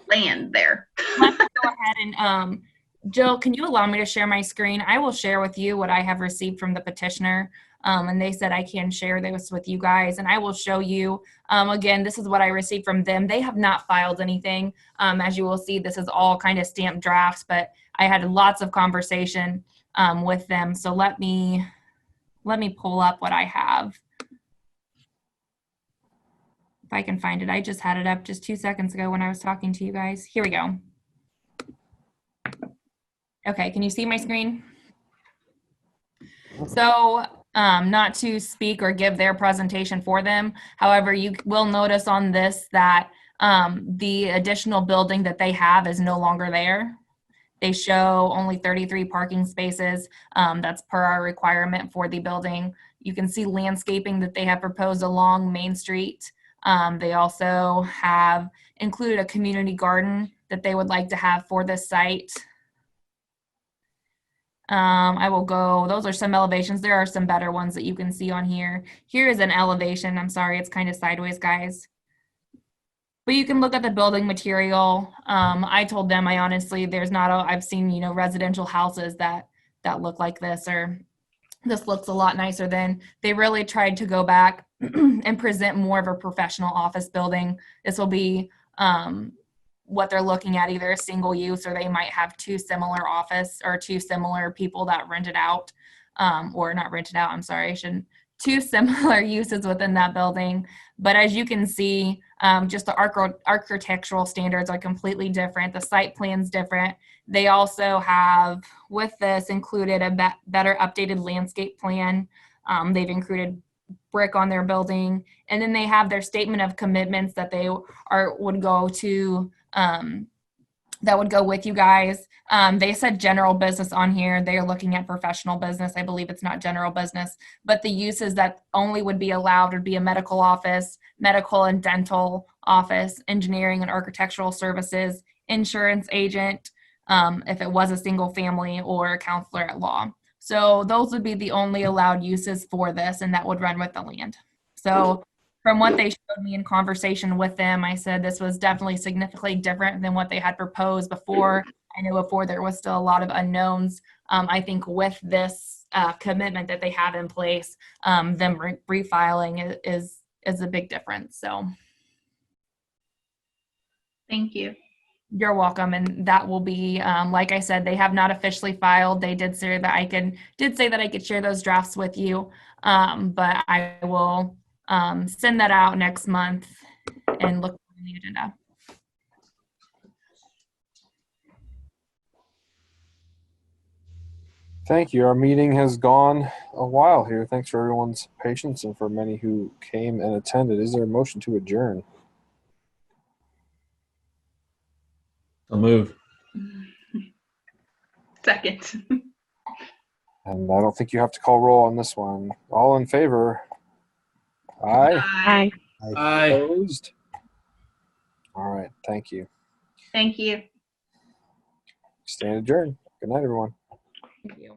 land there. Let me go ahead and Jill, can you allow me to share my screen? I will share with you what I have received from the petitioner. And they said I can share this with you guys, and I will show you. Again, this is what I received from them. They have not filed anything. As you will see, this is all kind of stamped drafts, but I had lots of conversation with them. So let me pull up what I have. If I can find it. I just had it up just 2 seconds ago when I was talking to you guys. Here we go. Okay, can you see my screen? So not to speak or give their presentation for them. However, you will notice on this that the additional building that they have is no longer there. They show only 33 parking spaces. That's per our requirement for the building. You can see landscaping that they have proposed along Main Street. They also have included a community garden that they would like to have for this site. I will go, those are some elevations. There are some better ones that you can see on here. Here is an elevation. I'm sorry, it's kind of sideways, guys. But you can look at the building material. I told them, I honestly, there's not I've seen, residential houses that look like this, or this looks a lot nicer than. They really tried to go back and present more of a professional office building. This will be what they're looking at, either a single use, or they might have two similar office or two similar people that rent it out, or not rent it out, I'm sorry, two similar uses within that building. But as you can see, just the architectural standards are completely different. The site plan's different. They also have, with this, included a better updated landscape plan. They've included brick on their building, and then they have their statement of commitments that they would go to, that would go with you guys. They said general business on here. They are looking at professional business. I believe it's not general business, but the uses that only would be allowed would be a medical office, medical and dental office, engineering and architectural services, insurance agent, if it was a single family, or a counselor at law. So those would be the only allowed uses for this, and that would run with the land. So from what they showed me in conversation with them, I said this was definitely significantly different than what they had proposed before. I know before there was still a lot of unknowns. I think with this commitment that they have in place, them refiling is a big difference. So thank you. You're welcome. And that will be, like I said, they have not officially filed. They did say that I could share those drafts with you, but I will send that out next month and look on the agenda. Thank you. Our meeting has gone a while here. Thanks for everyone's patience and for many who came and attended. Is there a motion to adjourn? I'll move. Second. And I don't think you have to call roll on this one. All in favor? Aye. Aye. Aye. Opposed? All right. Thank you. Thank you. Stand adjourned. Good night, everyone. Thank you.